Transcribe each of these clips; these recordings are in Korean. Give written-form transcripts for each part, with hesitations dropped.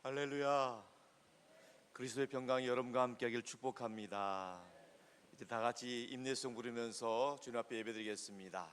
할렐루야. 그리스도의 평강이 여러분과 함께하길 축복합니다. 이제 다 같이 인내송 부르면서 주님 앞에 예배드리겠습니다.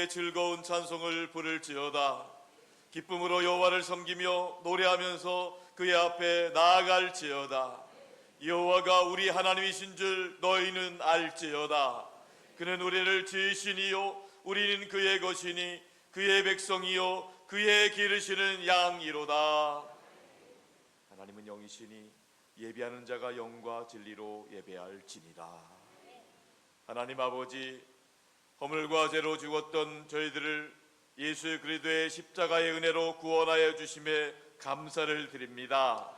즐거운 찬송을 부를지어다. 기쁨으로 여호와를 섬기며 노래하면서 그의 앞에 나아갈지어다. 여호와가 우리 하나님이신 줄 너희는 알지어다. 그는 우리를 지으시니요 우리는 그의 것이니 그의 백성이요 그의 기르시는 양이로다. 하나님은 영이시니 예배하는 자가 영과 진리로 예배할지니라. 하나님 아버지, 허물과 죄로 죽었던 저희들을 예수 그리스도의 십자가의 은혜로 구원하여 주심에 감사를 드립니다.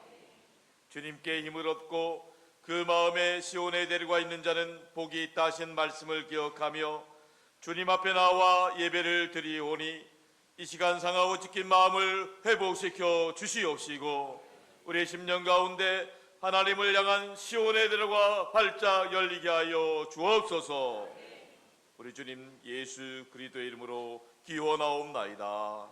주님께 힘을 얻고 그 마음에 시온에 데려가 있는 자는 복이 있다 하신 말씀을 기억하며 주님 앞에 나와 예배를 드리오니 이 시간 상하고 지킨 마음을 회복시켜 주시옵시고 우리의 심령 가운데 하나님을 향한 시온에 데려가 활짝 열리게 하여 주옵소서. 우리 주님 예수 그리스도의 이름으로 기원하옵나이다.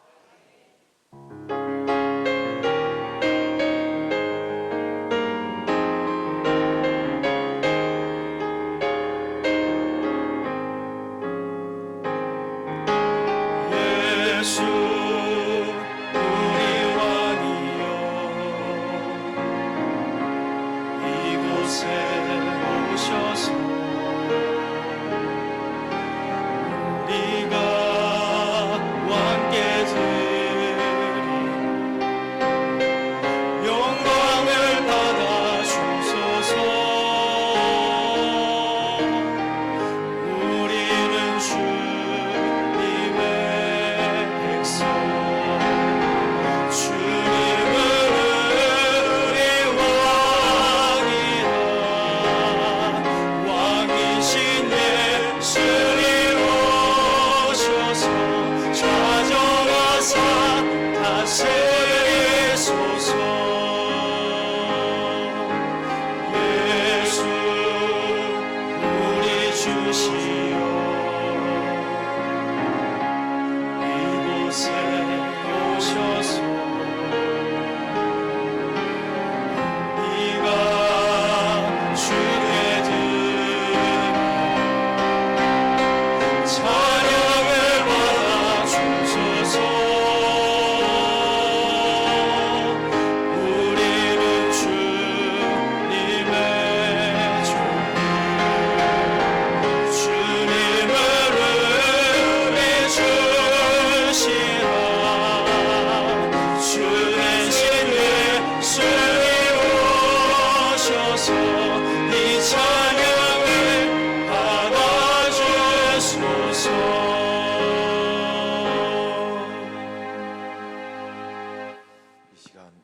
예수 우리 왕이여 이곳에 오셔서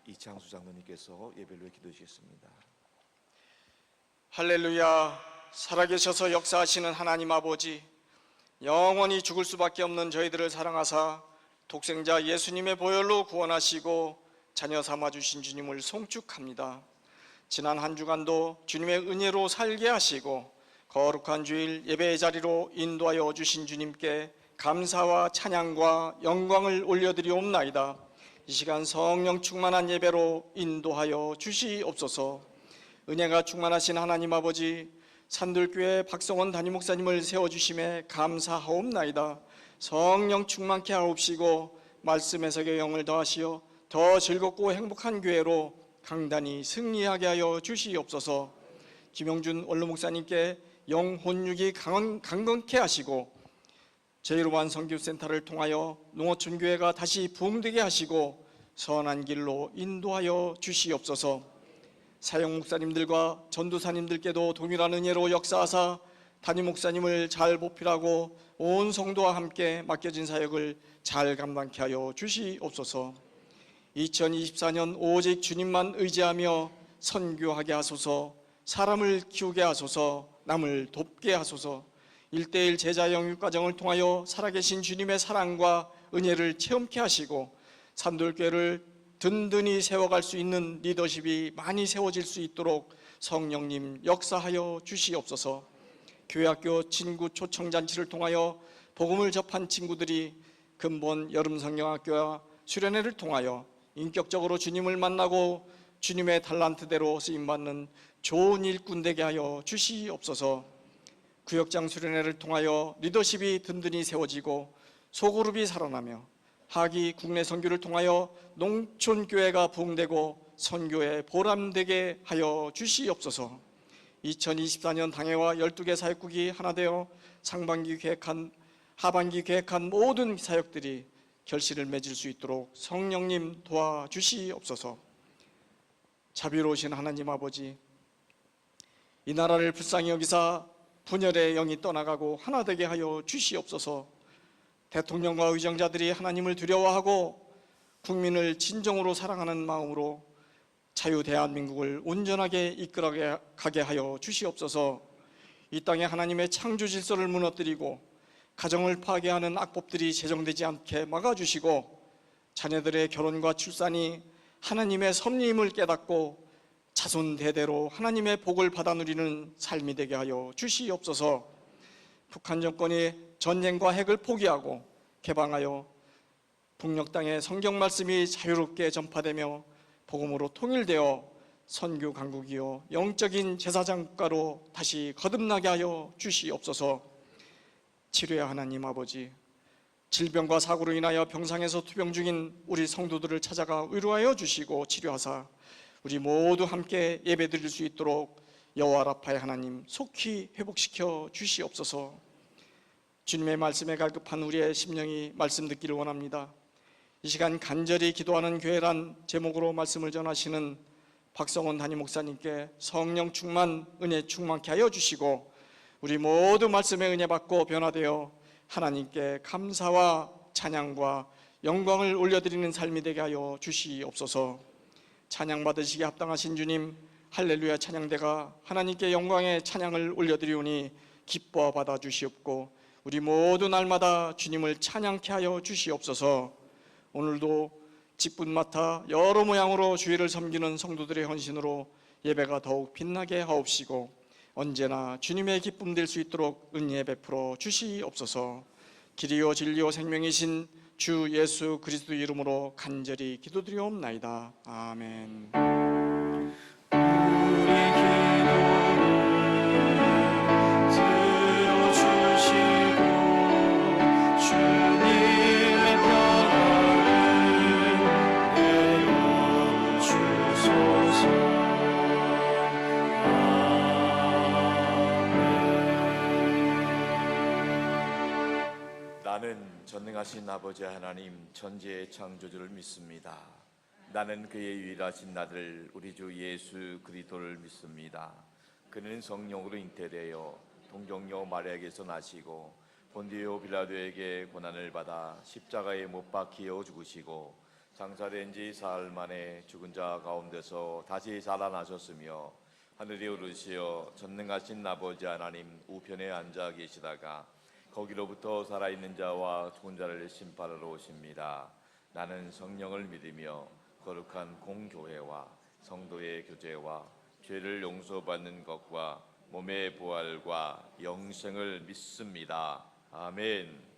이창수 장로님께서 예배를 기도해 주시겠습니다. 할렐루야. 살아계셔서 역사하시는 하나님 아버지, 영원히 죽을 수밖에 없는 저희들을 사랑하사 독생자 예수님의 보혈로 구원하시고 자녀 삼아주신 주님을 송축합니다. 지난 한 주간도 주님의 은혜로 살게 하시고 거룩한 주일 예배의 자리로 인도하여 주신 주님께 감사와 찬양과 영광을 올려드리옵나이다. 이 시간 성령 충만한 예배로 인도하여 주시옵소서. 은혜가 충만하신 하나님 아버지, 산들교회 박성원 담임 목사님을 세워주심에 감사하옵나이다. 성령 충만케 하옵시고 말씀 해석에 영을 더하시어 더 즐겁고 행복한 교회로 강단히 승리하게 하여 주시옵소서. 김용준 원로 목사님께 영혼육이 강건케 하시고 제1호반 선교센터를 통하여 농어촌 교회가 다시 부흥되게 하시고 선한 길로 인도하여 주시옵소서. 사역 목사님들과 전도사님들께도 동일한 은혜로 역사하사 담임 목사님을 잘 보필하고 온 성도와 함께 맡겨진 사역을 잘 감당케 하여 주시옵소서. 2024년 오직 주님만 의지하며 선교하게 하소서. 사람을 키우게 하소서. 남을 돕게 하소서. 1:1 제자 영육 과정을 통하여 살아계신 주님의 사랑과 은혜를 체험케 하시고 산돌교회를 든든히 세워갈 수 있는 리더십이 많이 세워질 수 있도록 성령님 역사하여 주시옵소서. 교회학교 친구 초청잔치를 통하여 복음을 접한 친구들이 근본 여름성경학교와 수련회를 통하여 인격적으로 주님을 만나고 주님의 달란트대로 쓰임받는 좋은 일꾼 되게 하여 주시옵소서. 구역장 수련회를 통하여 리더십이 든든히 세워지고 소그룹이 살아나며 하기 국내 선교를 통하여 농촌교회가 부흥되고 선교에 보람되게 하여 주시옵소서. 2024년 당회와 12개 사역국이 하나 되어 하반기 계획한 모든 사역들이 결실을 맺을 수 있도록 성령님 도와주시옵소서. 자비로우신 하나님 아버지, 이 나라를 불쌍히 여기사 분열의 영이 떠나가고 하나 되게 하여 주시옵소서. 대통령과 의정자들이 하나님을 두려워하고 국민을 진정으로 사랑하는 마음으로 자유 대한민국을 온전하게 이끌어가게 하여 주시옵소서. 이 땅에 하나님의 창조 질서를 무너뜨리고 가정을 파괴하는 악법들이 제정되지 않게 막아주시고 자녀들의 결혼과 출산이 하나님의 섭리임을 깨닫고 자손 대대로 하나님의 복을 받아 누리는 삶이 되게 하여 주시옵소서. 북한 정권이 전쟁과 핵을 포기하고 개방하여 북녘 땅에 성경 말씀이 자유롭게 전파되며 복음으로 통일되어 선교 강국이요 영적인 제사장 국가로 다시 거듭나게 하여 주시옵소서. 치료의 하나님 아버지, 질병과 사고로 인하여 병상에서 투병 중인 우리 성도들을 찾아가 위로하여 주시고 치료하사 우리 모두 함께 예배드릴 수 있도록 여호와 라파의 하나님 속히 회복시켜 주시옵소서. 주님의 말씀에 갈급한 우리의 심령이 말씀 듣기를 원합니다. 이 시간 간절히 기도하는 교회란 제목으로 말씀을 전하시는 박성원 담임 목사님께 성령 충만, 은혜 충만케 하여 주시고 우리 모두 말씀의 은혜 받고 변화되어 하나님께 감사와 찬양과 영광을 올려드리는 삶이 되게 하여 주시옵소서. 찬양 받으시기에 합당하신 주님, 할렐루야 찬양대가 하나님께 영광의 찬양을 올려드리오니 기뻐 받아 주시옵고 우리 모두 날마다 주님을 찬양케 하여 주시옵소서. 오늘도 직분 맡아 여러 모양으로 주의를 섬기는 성도들의 헌신으로 예배가 더욱 빛나게 하옵시고 언제나 주님의 기쁨 될 수 있도록 은혜 베풀어 주시옵소서. 길이요 진리요 생명이신 주 예수 그리스도 이름으로 간절히 기도드리옵나이다. 아멘. 우리 기도를 들어주시고 주님의 평안을 내려 주소서. 나는 전능하신 아버지 하나님 천지의 창조주를 믿습니다. 나는 그의 유일하신 아들 우리 주 예수 그리스도를 믿습니다. 그는 성령으로 잉태되어 동정녀 마리아에게서 나시고 본디오 빌라도에게 고난을 받아 십자가에 못 박히어 죽으시고 장사된 지 사흘 만에 죽은 자 가운데서 다시 살아나셨으며 하늘에 오르시어 전능하신 아버지 하나님 우편에 앉아 계시다가 거기로부터 살아있는 자와 죽은 자를 심판하러 오십니다. 나는 성령을 믿으며 거룩한 공교회와 성도의 교제와 죄를 용서받는 것과 몸의 부활과 영생을 믿습니다. 아멘.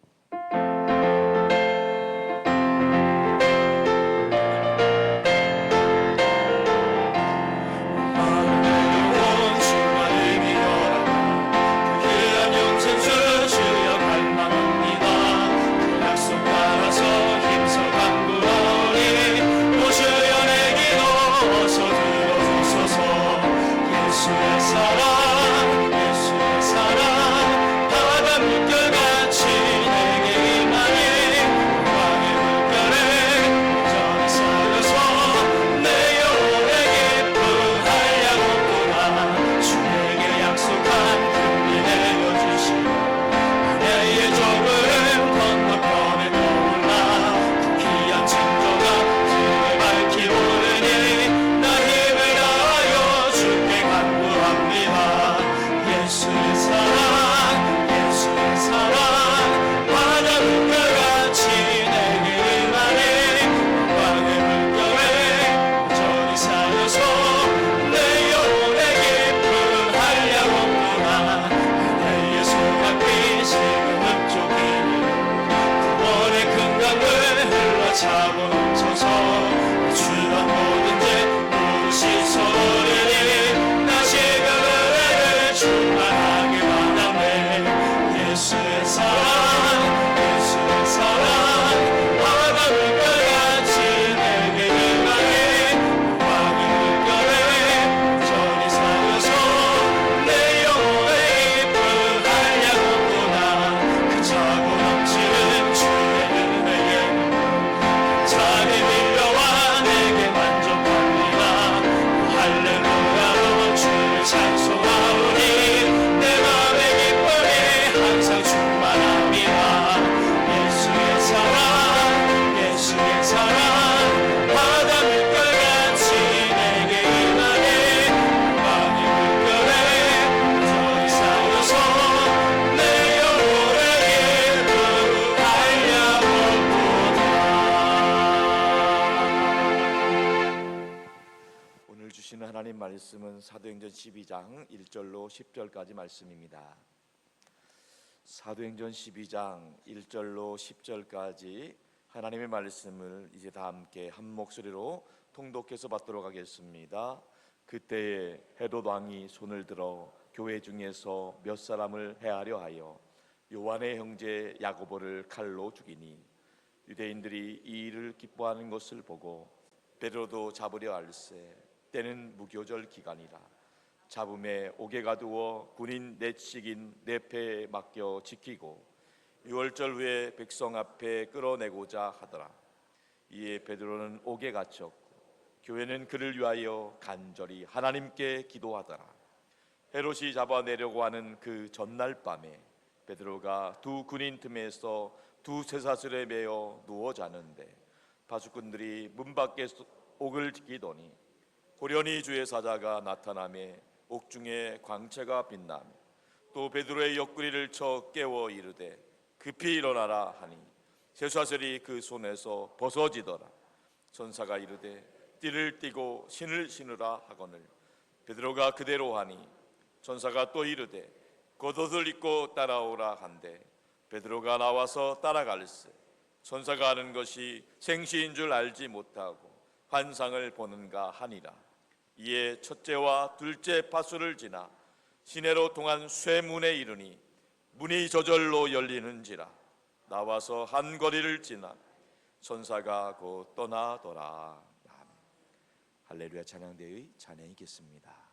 하나님 말씀은 사도행전 12장 1절로 10절까지 말씀입니다. 사도행전 12장 1절로 10절까지 하나님의 말씀을 이제 다 함께 한 목소리로 통독해서 받도록 하겠습니다. 그때에 헤롯 왕이 손을 들어 교회 중에서 몇 사람을 해하려 하여 요한의 형제 야고보를 칼로 죽이니 유대인들이 이 일을 기뻐하는 것을 보고 베드로도 잡으려 할세 때는 무교절 기간이라 잡음에 옥에 가두어 군인 넷씩인 내패에 맡겨 지키고 유월절 후에 백성 앞에 끌어내고자 하더라. 이에 베드로는 옥에 갇혔고 교회는 그를 위하여 간절히 하나님께 기도하더라. 헤롯이 잡아내려고 하는 그 전날 밤에 베드로가 두 군인 틈에서 두 쇠사슬에 매어 누워 자는데 파수꾼들이 문 밖에서 옥을 지키더니 호련히 주의 사자가 나타나매 옥중에 광채가 빛나며 또 베드로의 옆구리를 쳐 깨워 이르되 급히 일어나라 하니 쇠사슬이 그 손에서 벗어지더라. 천사가 이르되 띠를 띠고 신을 신으라 하거늘 베드로가 그대로 하니 천사가 또 이르되 겉옷을 입고 따라오라 한데 베드로가 나와서 따라갈세 천사가 하는 것이 생시인 줄 알지 못하고 환상을 보는가 하니라. 이에 첫째와 둘째 파수를 지나 시내로 통한 쇠문에 이르니 문이 저절로 열리는지라. 나와서 한 거리를 지나 천사가 곧 떠나더라. 할렐루야. 찬양대의 찬양이 있겠습니다.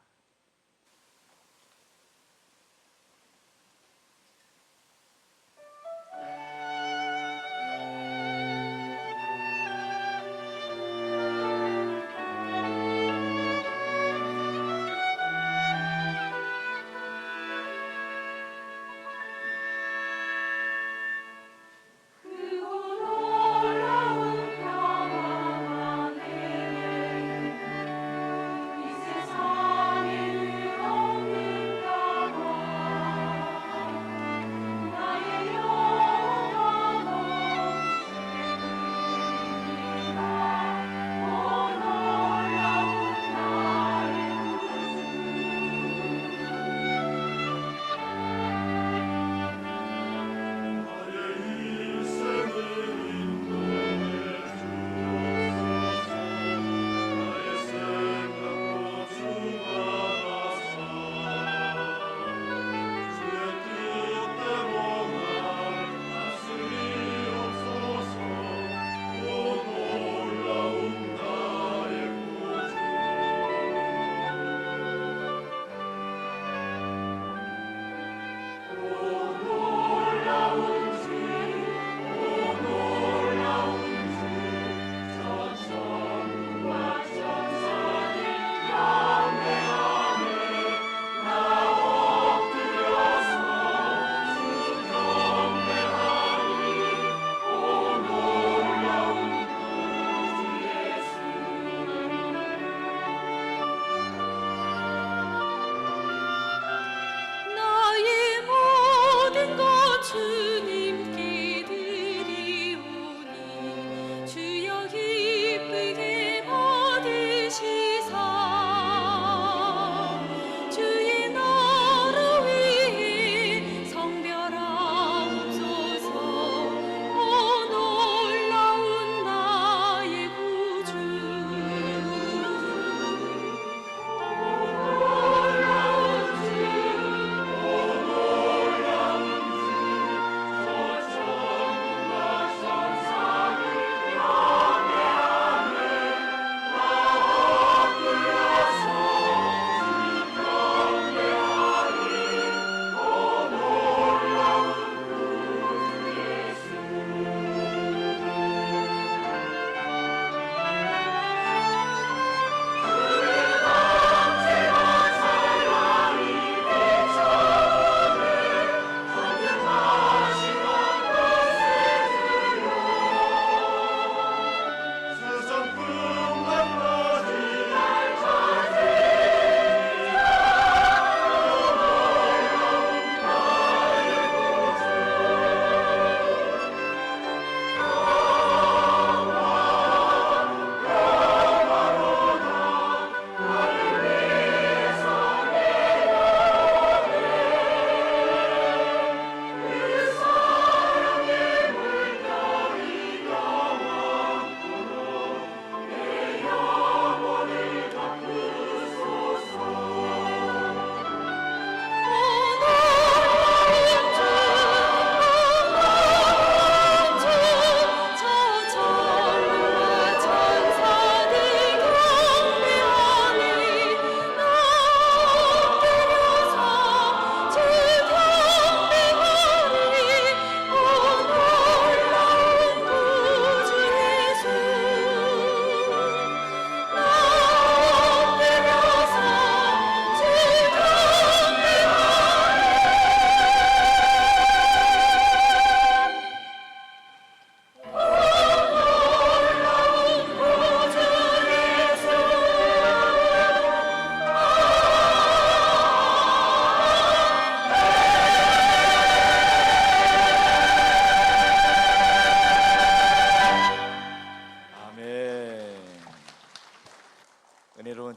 이 세상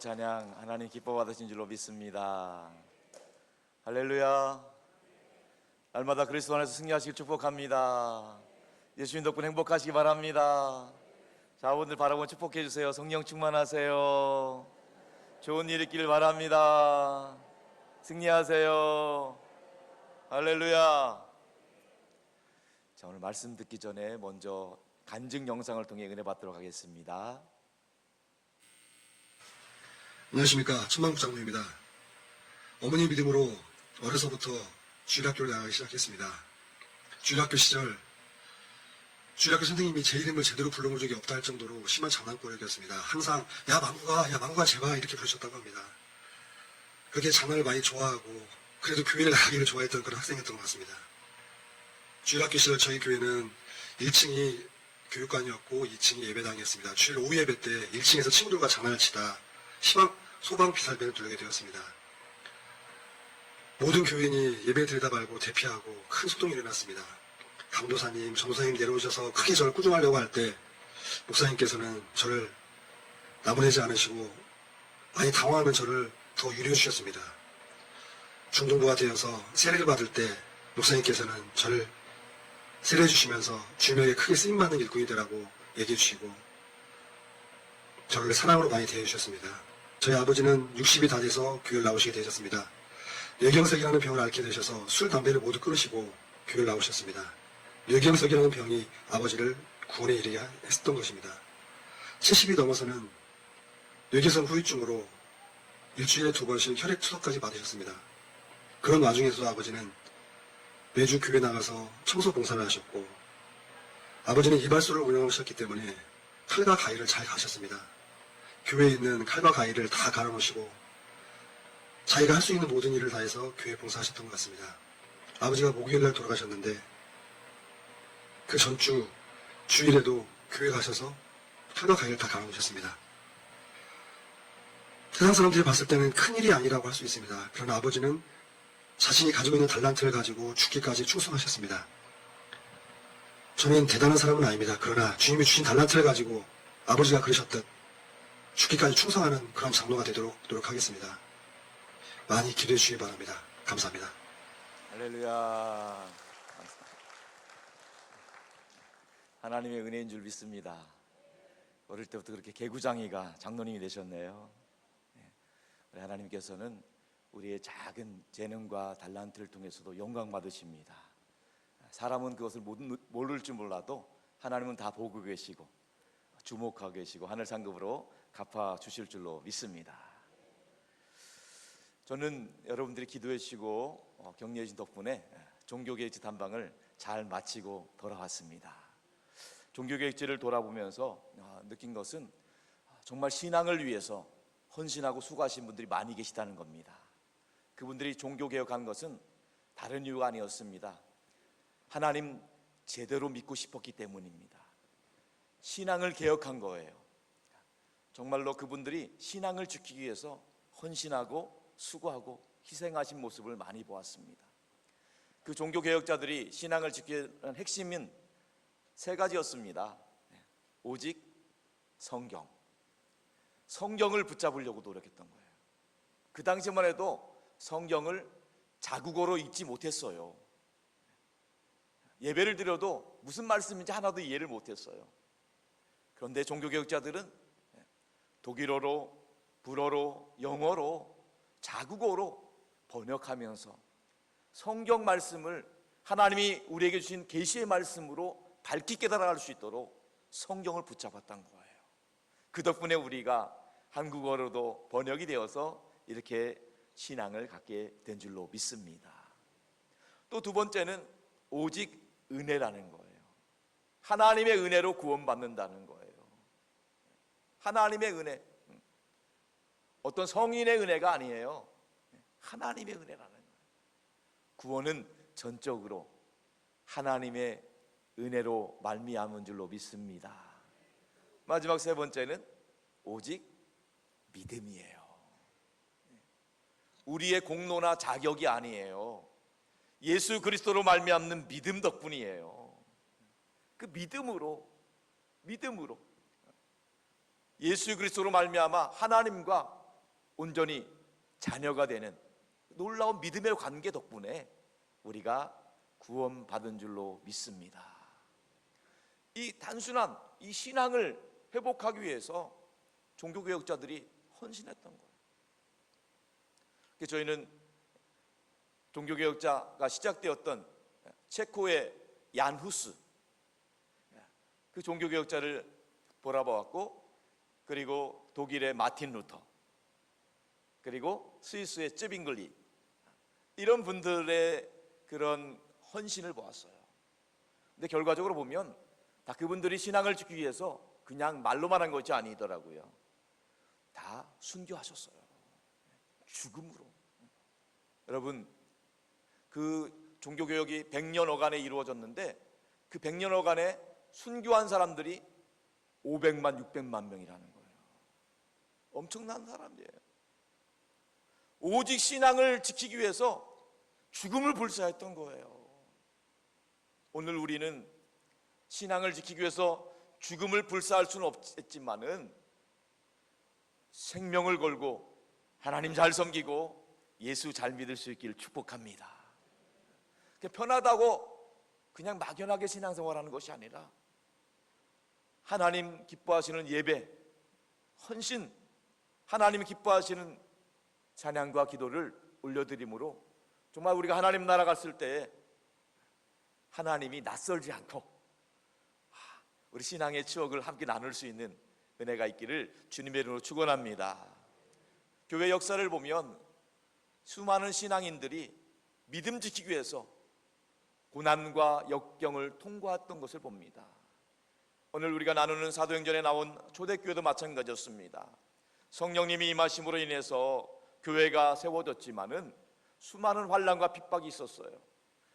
찬양 하나님 기뻐 받으신 줄로 믿습니다. 할렐루야. 날마다 그리스도 안에서 승리하시길 축복합니다. 예수님 덕분에 행복하시기 바랍니다. 자, 오늘 바라보면 축복해 주세요. 성령 충만하세요. 좋은 일 있기를 바랍니다. 승리하세요. 할렐루야. 자, 오늘 말씀 듣기 전에 먼저 간증 영상을 통해 은혜 받도록 하겠습니다. 안녕하십니까. 천만국 장로입니다. 어머니 믿음으로 어려서부터 주일학교를 나가기 시작했습니다. 주일학교 시절 주일학교 선생님이 제 이름을 제대로 불러본 적이 없다 할 정도로 심한 장난꾸러기였습니다. 항상 야 망구가 제발 이렇게 부르셨다고 합니다. 그렇게 장난을 많이 좋아하고 그래도 교회를 나가기를 좋아했던 그런 학생이었던 것 같습니다. 주일학교 시절 저희 교회는 1층이 교육관이었고 2층이 예배당이었습니다. 주일 오후 예배 때 1층에서 친구들과 장난을 치다 소방 비살배를 누르게 되었습니다. 모든 교인이 예배 드리다 말고 대피하고 큰 소동이 일어났습니다. 강도사님, 전도사님 내려오셔서 크게 저를 꾸중하려고 할 때 목사님께서는 저를 나무내지 않으시고 많이 당황하는 저를 더 유료해 주셨습니다. 중등부가 되어서 세례를 받을 때 목사님께서는 저를 세례해 주시면서 주님에게 크게 쓰임받는 일꾼이 되라고 얘기해 주시고 저를 사랑으로 많이 대해 주셨습니다. 저희 아버지는 60이 다 돼서 교회를 나오시게 되셨습니다. 뇌경색이라는 병을 앓게 되셔서 술, 담배를 모두 끊으시고 교회를 나오셨습니다. 뇌경색이라는 병이 아버지를 구원에 이르게 했었던 것입니다. 70이 넘어서는 뇌경색 후유증으로 일주일에 2번씩 혈액 투석까지 받으셨습니다. 그런 와중에서도 아버지는 매주 교회 나가서 청소 봉사를 하셨고 아버지는 이발소를 운영하셨기 때문에 칼과 가위를 잘 가셨습니다. 교회에 있는 칼과 가위를 다 갈아놓으시고 자기가 할 수 있는 모든 일을 다해서 교회 봉사하셨던 것 같습니다. 아버지가 목요일날 돌아가셨는데 그 전주 주일에도 교회 가셔서 칼과 가위를 다 갈아놓으셨습니다. 세상 사람들이 봤을 때는 큰일이 아니라고 할 수 있습니다. 그러나 아버지는 자신이 가지고 있는 달란트를 가지고 죽기까지 충성하셨습니다. 저는 대단한 사람은 아닙니다. 그러나 주님이 주신 달란트를 가지고 아버지가 그러셨듯 죽기까지 충성하는 그런 장로가 되도록 노력하겠습니다. 많이 기도해 주시기 바랍니다. 감사합니다. 할렐루야. 하나님의 은혜인 줄 믿습니다. 어릴 때부터 그렇게 개구장이가 장로님이 되셨네요. 우리 하나님께서는 우리의 작은 재능과 달란트를 통해서도 영광 받으십니다. 사람은 그것을 모를 줄 몰라도 하나님은 다 보고 계시고 주목하고 계시고 하늘 상급으로 갚아 주실 줄로 믿습니다. 저는 여러분들이 기도해 주시고 격려해 주신 덕분에 종교계획지 단방을 잘 마치고 돌아왔습니다. 종교계획지를 돌아보면서 느낀 것은 정말 신앙을 위해서 헌신하고 수고하신 분들이 많이 계시다는 겁니다. 그분들이 종교개혁한 것은 다른 이유가 아니었습니다. 하나님 제대로 믿고 싶었기 때문입니다. 신앙을 개혁한 거예요. 정말로 그분들이 신앙을 지키기 위해서 헌신하고 수고하고 희생하신 모습을 많이 보았습니다. 그 종교개혁자들이 신앙을 지키기 위한 핵심은 3가지였습니다. 오직 성경을 붙잡으려고 노력했던 거예요. 그 당시만 해도 성경을 자국어로 읽지 못했어요. 예배를 드려도 무슨 말씀인지 하나도 이해를 못했어요. 그런데 종교개혁자들은 독일어로, 불어로, 영어로, 자국어로 번역하면서 성경 말씀을 하나님이 우리에게 주신 계시의 말씀으로 밝히 깨달아갈 수 있도록 성경을 붙잡았던 거예요. 그 덕분에 우리가 한국어로도 번역이 되어서 이렇게 신앙을 갖게 된 줄로 믿습니다. 또 2번째는 오직 은혜라는 거예요. 하나님의 은혜로 구원받는다는 거예요. 하나님의 은혜, 어떤 성인의 은혜가 아니에요. 하나님의 은혜라는 거예요. 구원은 전적으로 하나님의 은혜로 말미암은 줄로 믿습니다. 마지막 3번째는 오직 믿음이에요. 우리의 공로나 자격이 아니에요. 예수 그리스도로 말미암는 믿음 덕분이에요. 그 믿음으로 예수 그리스도로 말미암아 하나님과 온전히 자녀가 되는 놀라운 믿음의 관계 덕분에 우리가 구원받은 줄로 믿습니다. 이 단순한 이 신앙을 회복하기 위해서 종교개혁자들이 헌신했던 거예요. 저희는 종교개혁자가 시작되었던 체코의 얀 후스, 그 종교개혁자를 보라보았고, 그리고 독일의 마틴 루터, 그리고 스위스의 쯔빙글리, 이런 분들의 그런 헌신을 보았어요. 근데 결과적으로 보면 다 그분들이 신앙을 지키기 위해서 그냥 말로만 한 것이 아니더라고요. 다 순교하셨어요. 죽음으로. 여러분, 그 종교개혁이 100년여간에 이루어졌는데 그 100년여간에 순교한 사람들이 500만, 600만 명이라는 거예요. 엄청난 사람이에요. 오직 신앙을 지키기 위해서 죽음을 불사했던 거예요. 오늘 우리는 신앙을 지키기 위해서 죽음을 불사할 수는 없지만은 생명을 걸고 하나님 잘 섬기고 예수 잘 믿을 수 있기를 축복합니다. 편하다고 그냥 막연하게 신앙생활하는 것이 아니라 하나님 기뻐하시는 예배, 헌신, 하나님 기뻐하시는 찬양과 기도를 올려드림으로 정말 우리가 하나님 나라 갔을 때 하나님이 낯설지 않고 우리 신앙의 추억을 함께 나눌 수 있는 은혜가 있기를 주님의 이름으로 축원합니다. 교회 역사를 보면 수많은 신앙인들이 믿음 지키기 위해서 고난과 역경을 통과했던 것을 봅니다. 오늘 우리가 나누는 사도행전에 나온 초대교회도 마찬가지였습니다. 성령님이 임하심으로 인해서 교회가 세워졌지만은 수많은 환난과 핍박이 있었어요.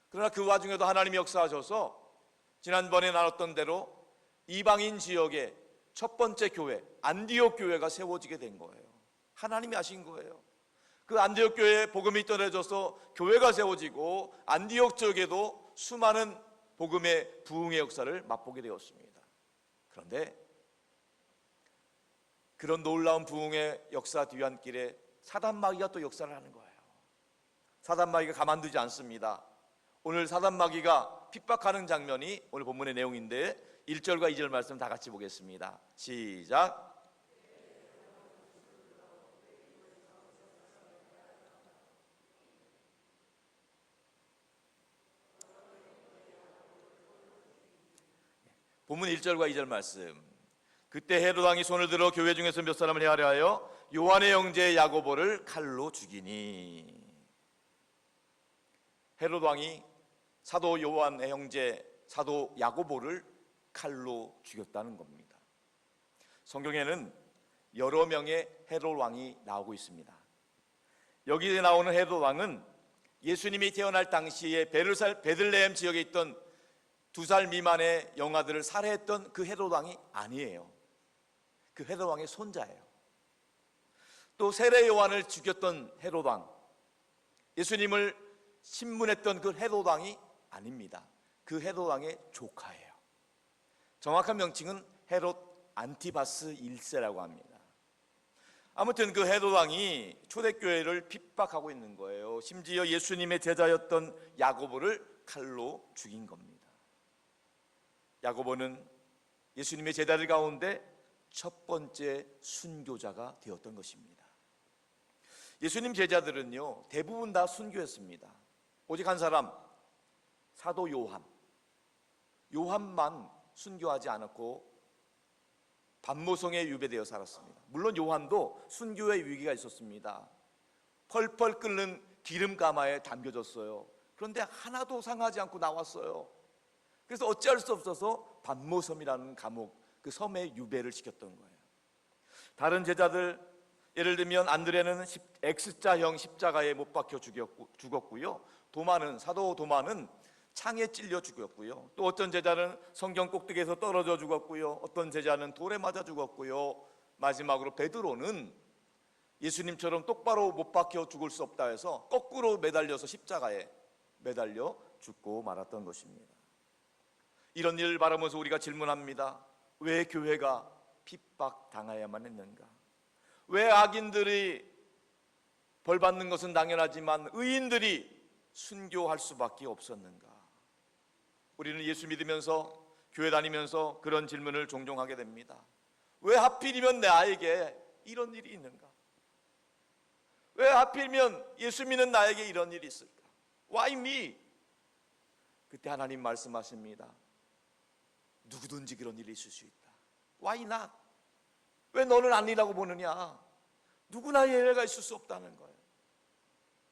그러나 그 와중에도 하나님이 역사하셔서 지난번에 나눴던 대로 이방인 지역의 첫 번째 교회 안디옥 교회가 세워지게 된 거예요. 하나님이 하신 거예요. 그 안디옥 교회에 복음이 전해져서 교회가 세워지고 안디옥 지역에도 수많은 복음의 부흥의 역사를 맛보게 되었습니다. 그런데 그런 놀라운 부흥의 역사 뒤안길에 사단마귀가 또 역사를 하는 거예요. 사단마귀가 가만두지 않습니다. 오늘 사단마귀가 핍박하는 장면이 오늘 본문의 내용인데 1절과 2절 말씀 다 같이 보겠습니다. 시작. 본문 1절과 2절 말씀. 그때 헤롯 왕이 손을 들어 교회 중에서 몇 사람을 해하려 하여 요한의 형제 야고보를 칼로 죽이니. 헤롯 왕이 사도 요한의 형제 사도 야고보를 칼로 죽였다는 겁니다. 성경에는 여러 명의 헤롯 왕이 나오고 있습니다. 여기에 나오는 헤롯 왕은 예수님이 태어날 당시에 베들레헴 지역에 있던 2살 미만의 영아들을 살해했던 그 헤롯 왕이 아니에요. 그 헤롯 왕의 손자예요. 또 세례 요한을 죽였던 헤롯 왕, 예수님을 신문했던 그 헤롯 왕이 아닙니다. 그 헤롯 왕의 조카예요. 정확한 명칭은 헤롯 안티바스 1세라고 합니다. 아무튼 그 헤롯 왕이 초대교회를 핍박하고 있는 거예요. 심지어 예수님의 제자였던 야고보를 칼로 죽인 겁니다. 야고보는 예수님의 제자들 가운데 첫 번째 순교자가 되었던 것입니다. 예수님 제자들은요 대부분 다 순교했습니다. 오직 한 사람, 사도 요한만 순교하지 않았고 반모성에 유배되어 살았습니다. 물론 요한도 순교의 위기가 있었습니다. 펄펄 끓는 기름 가마에 담겨졌어요. 그런데 하나도 상하지 않고 나왔어요. 그래서 어찌할 수 없어서 반모섬이라는 감옥, 그 섬에 유배를 시켰던 거예요. 다른 제자들, 예를 들면 안드레는 X자형 십자가에 못 박혀 죽었고요. 사도 도마는 창에 찔려 죽었고요. 또 어떤 제자는 성경 꼭대기에서 떨어져 죽었고요. 어떤 제자는 돌에 맞아 죽었고요. 마지막으로 베드로는 예수님처럼 똑바로 못 박혀 죽을 수 없다 해서 거꾸로 매달려서 십자가에 매달려 죽고 말았던 것입니다. 이런 일을 바라보면서 우리가 질문합니다. 왜 교회가 핍박당해야만 했는가? 왜 악인들이 벌 받는 것은 당연하지만 의인들이 순교할 수밖에 없었는가? 우리는 예수 믿으면서 교회 다니면서 그런 질문을 종종 하게 됩니다. 왜 하필이면 나에게 이런 일이 있는가? 왜 하필이면 예수 믿는 나에게 이런 일이 있을까? Why me? 그때 하나님 말씀하십니다. 누구든지 그런 일이 있을 수 있다. Why not? 왜 너는 아니라고 보느냐? 누구나 예외가 있을 수 없다는 거예요.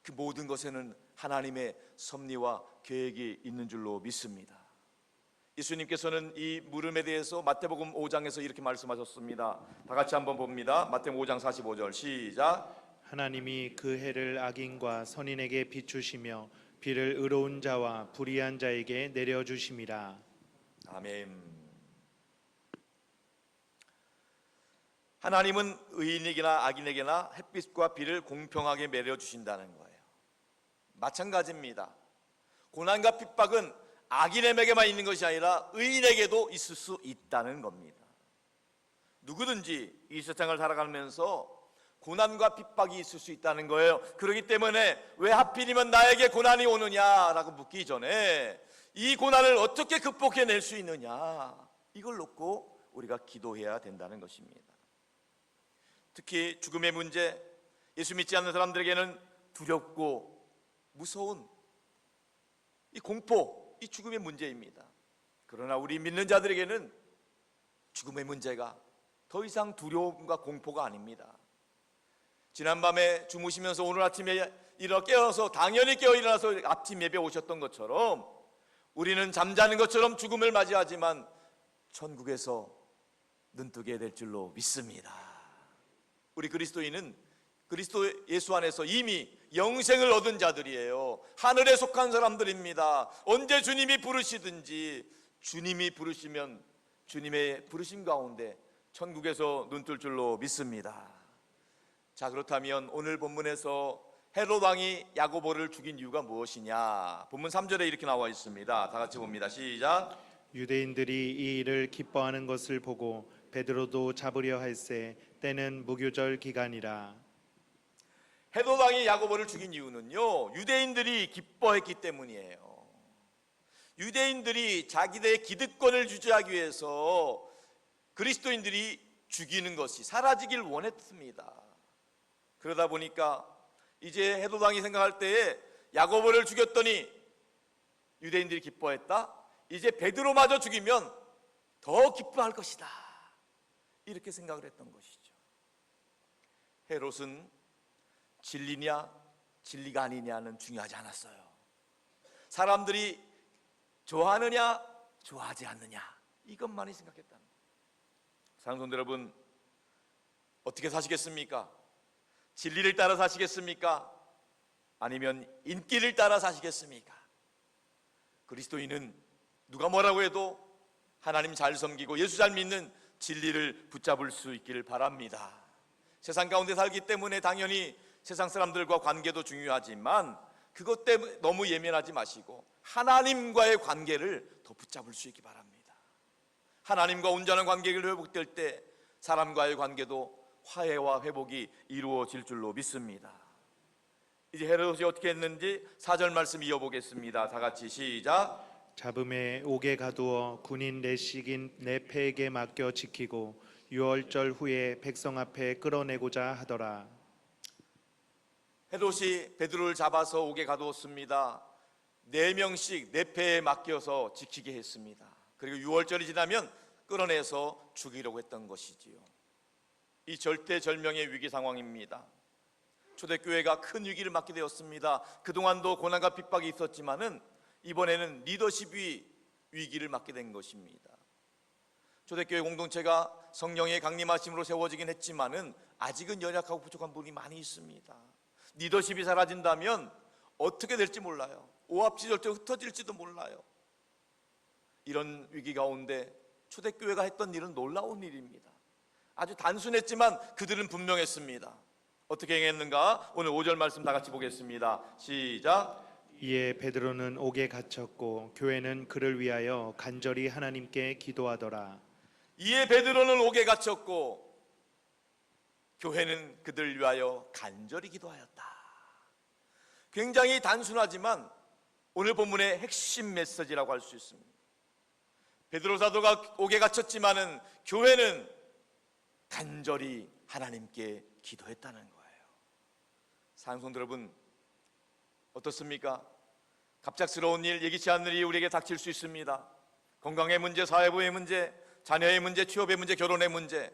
그 모든 것에는 하나님의 섭리와 계획이 있는 줄로 믿습니다. 예수님께서는 이 물음에 대해서 마태복음 5장에서 이렇게 말씀하셨습니다. 다 같이 한번 봅니다. 마태복음 5장 45절 시작. 하나님이 그 해를 악인과 선인에게 비추시며 비를 의로운 자와 불의한 자에게 내려주심이라. 아멘. 하나님은 의인에게나 악인에게나 햇빛과 비를 공평하게 내려주신다는 거예요. 마찬가지입니다. 고난과 핍박은 악인에게만 있는 것이 아니라 의인에게도 있을 수 있다는 겁니다. 누구든지 이 세상을 살아가면서 고난과 핍박이 있을 수 있다는 거예요. 그렇기 때문에 왜 하필이면 나에게 고난이 오느냐라고 묻기 전에 이 고난을 어떻게 극복해낼 수 있느냐, 이걸 놓고 우리가 기도해야 된다는 것입니다. 특히 죽음의 문제, 예수 믿지 않는 사람들에게는 두렵고 무서운 이 공포, 이 죽음의 문제입니다. 그러나 우리 믿는 자들에게는 죽음의 문제가 더 이상 두려움과 공포가 아닙니다. 지난밤에 주무시면서 오늘 아침에 깨어서 당연히 깨어 일어나서 아침 예배 오셨던 것처럼 우리는 잠자는 것처럼 죽음을 맞이하지만 천국에서 눈뜨게 될 줄로 믿습니다. 우리 그리스도인은 그리스도 예수 안에서 이미 영생을 얻은 자들이에요. 하늘에 속한 사람들입니다. 언제 주님이 부르시든지 주님이 부르시면 주님의 부르심 가운데 천국에서 눈뜰 줄로 믿습니다. 자, 그렇다면 오늘 본문에서 헤롯 왕이 야고보를 죽인 이유가 무엇이냐? 본문 3절에 이렇게 나와 있습니다. 다 같이 봅니다. 시작. 유대인들이 이 일을 기뻐하는 것을 보고 베드로도 잡으려 할세 때는 무교절 기간이라. 헤롯 왕이 야고보를 죽인 이유는요, 유대인들이 기뻐했기 때문이에요. 유대인들이 자기들의 기득권을 유지하기 위해서 그리스도인들이 죽이는 것이 사라지길 원했습니다. 그러다 보니까 이제 헤롯 왕이 생각할 때에 야고보를 죽였더니 유대인들이 기뻐했다. 이제 베드로마저 죽이면 더 기뻐할 것이다. 이렇게 생각을 했던 것이죠. 헤롯은 진리냐 진리가 아니냐는 중요하지 않았어요. 사람들이 좋아하느냐 좋아하지 않느냐, 이것만이 생각했다는 거예요. 사랑하는 성도 여러분, 어떻게 사시겠습니까? 진리를 따라 사시겠습니까? 아니면 인기를 따라 사시겠습니까? 그리스도인은 누가 뭐라고 해도 하나님 잘 섬기고 예수 잘 믿는 진리를 붙잡을 수 있기를 바랍니다. 세상 가운데 살기 때문에 당연히 세상 사람들과 관계도 중요하지만 그것 때문에 너무 예민하지 마시고 하나님과의 관계를 더 붙잡을 수 있기 바랍니다. 하나님과 온전한 관계를 회복될 때 사람과의 관계도 화해와 회복이 이루어질 줄로 믿습니다. 이제 헤롯이 어떻게 했는지 4절 말씀 이어보겠습니다. 다 같이 시작. 잡음에 옥에 가두어 군인 내식인 네페에게 맡겨 지키고 유월절 후에 백성 앞에 끌어내고자 하더라. 헤롯이 베드로를 잡아서 옥에 가두었습니다. 4명씩 네페에 맡겨서 지키게 했습니다. 그리고 유월절이 지나면 끌어내서 죽이려고 했던 것이지요. 이 절대절명의 위기 상황입니다. 초대교회가 큰 위기를 맞게 되었습니다. 그동안도 고난과 핍박이 있었지만은 이번에는 리더십이 위기를 맞게 된 것입니다. 초대교회 공동체가 성령의 강림하심으로 세워지긴 했지만은 아직은 연약하고 부족한 부분이 많이 있습니다. 리더십이 사라진다면 어떻게 될지 몰라요. 오합지졸적으로 흩어질지도 몰라요. 이런 위기 가운데 초대교회가 했던 일은 놀라운 일입니다. 아주 단순했지만 그들은 분명했습니다. 어떻게 행했는가? 오늘 5절 말씀 다 같이 보겠습니다. 시작. 이에 베드로는 옥에 갇혔고 교회는 그를 위하여 간절히 하나님께 기도하더라. 이에 베드로는 옥에 갇혔고 교회는 그들 위하여 간절히 기도하였다. 굉장히 단순하지만 오늘 본문의 핵심 메시지라고 할 수 있습니다. 베드로 사도가 옥에 갇혔지만은 교회는 간절히 하나님께 기도했다는 거예요. 사랑성도 여러분, 어떻습니까? 갑작스러운 일, 예기치 않는 일이 우리에게 닥칠 수 있습니다. 건강의 문제, 사회부의 문제, 자녀의 문제, 취업의 문제, 결혼의 문제,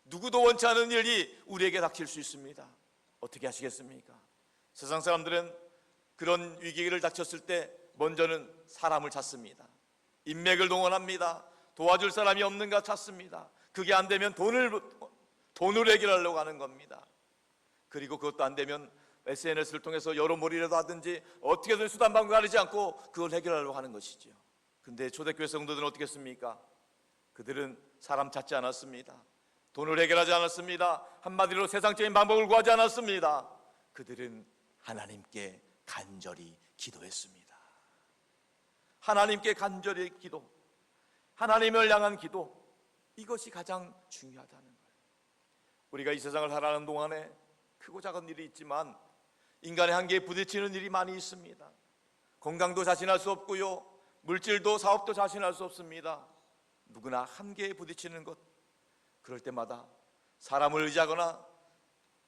누구도 원치 않은 일이 우리에게 닥칠 수 있습니다. 어떻게 하시겠습니까? 세상 사람들은 그런 위기를 닥쳤을 때 먼저는 사람을 찾습니다. 인맥을 동원합니다. 도와줄 사람이 없는가 찾습니다. 그게 안 되면 돈을 해결하려고 하는 겁니다. 그리고 그것도 안 되면 SNS를 통해서 여론몰이라도 하든지 어떻게든 수단 방법 가리지 않고 그걸 해결하려고 하는 것이죠. 근데 초대교회 성도들은 어떻게 했습니까? 그들은 사람 찾지 않았습니다. 돈을 해결하지 않았습니다. 한마디로 세상적인 방법을 구하지 않았습니다. 그들은 하나님께 간절히 기도했습니다. 하나님께 간절히 기도, 하나님을 향한 기도, 이것이 가장 중요하다는 거예요. 우리가 이 세상을 살아가는 동안에 크고 작은 일이 있지만 인간의 한계에 부딪히는 일이 많이 있습니다. 건강도 자신할 수 없고요, 물질도 사업도 자신할 수 없습니다. 누구나 한계에 부딪히는 것, 그럴 때마다 사람을 의지하거나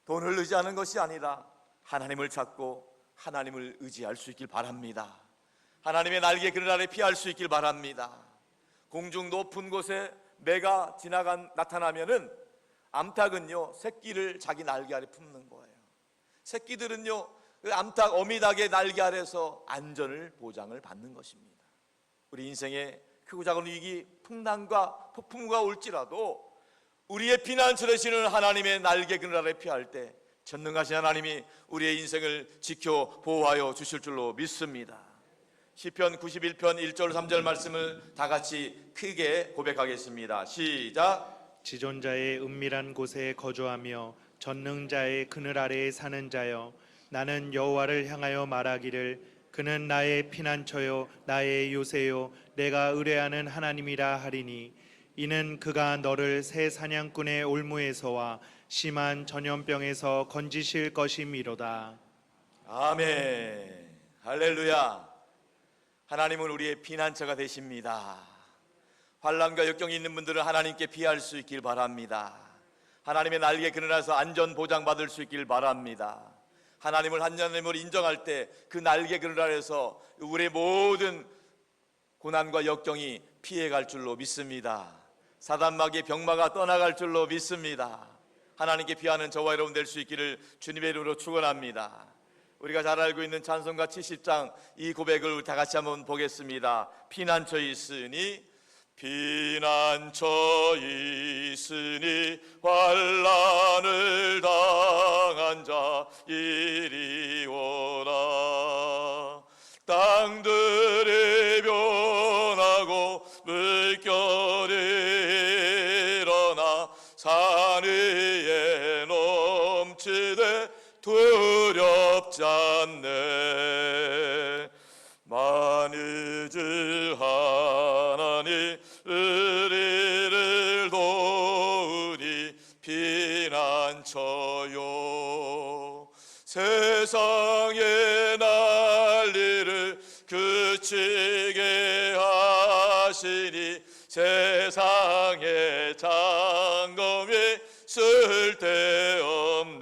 돈을 의지하는 것이 아니라 하나님을 찾고 하나님을 의지할 수 있길 바랍니다. 하나님의 날개 그늘 아래 피할 수 있길 바랍니다. 공중 높은 곳에 매가 나타나면은 암탉은요 새끼를 자기 날개 아래 품는 거예요. 새끼들은요 그 암탉 어미닭의 날개 아래서 안전을 보장을 받는 것입니다. 우리 인생에 크고 작은 위기, 풍랑과 폭풍과 올지라도 우리의 피난처 되시는 하나님의 날개 그늘 아래 피할 때 전능하신 하나님이 우리의 인생을 지켜 보호하여 주실 줄로 믿습니다. 시편 91편 1절 3절 말씀을 다 같이 크게 고백하겠습니다. 시작. 지존자의 은밀한 곳에 거주하며 전능자의 그늘 아래에 사는 자여, 나는 여호와를 향하여 말하기를 그는 나의 피난처요 나의 요새요 내가 의뢰하는 하나님이라 하리니, 이는 그가 너를 새 사냥꾼의 올무에서와 심한 전염병에서 건지실 것이미로다. 아멘. 할렐루야. 하나님은 우리의 피난처가 되십니다. 환난과 역경이 있는 분들은 하나님께 피할 수 있길 바랍니다. 하나님의 날개 그늘 아래서 안전 보장받을 수 있길 바랍니다. 하나님을 인정할 때 그 날개 그늘 아래서 우리의 모든 고난과 역경이 피해갈 줄로 믿습니다. 사단마귀의 병마가 떠나갈 줄로 믿습니다. 하나님께 피하는 저와 여러분 될 수 있기를 주님의 이름으로 축원합니다. 우리가 잘 알고 있는 찬송가 70장 이 고백을 다 같이 한번 보겠습니다. 피난처 있으니 피난처 있으니 환난을 당한 자 이리 오라. 땅들이 변하고 물결이 일어나 산 위에 넘치되 두렵지 않네. 만이즈 하나님 우리를 도우니 피난처요. 세상의 난리를 그치게 하시니 세상의 장검이 쓸데없네.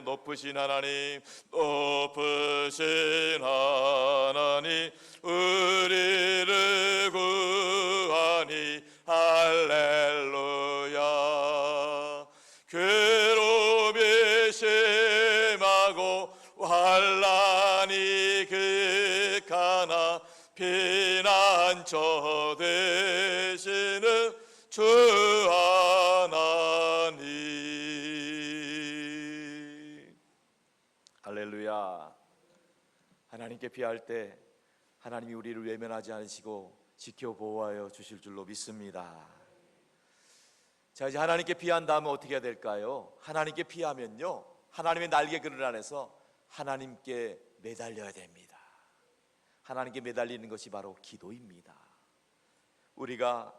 높으신 하나님, 높으신 하나님 우리를 구하니 할렐루야. 괴로움이 심하고 환난이 극하나 피난처 되시는 주 하나님. 할렐루야. 하나님께 피할 때 하나님이 우리를 외면하지 않으시고 지켜 보호하여 주실 줄로 믿습니다. 자, 이제 하나님께 피한 다음에 어떻게 해야 될까요? 하나님께 피하면요 하나님의 날개 그늘 안에서 하나님께 매달려야 됩니다. 하나님께 매달리는 것이 바로 기도입니다. 우리가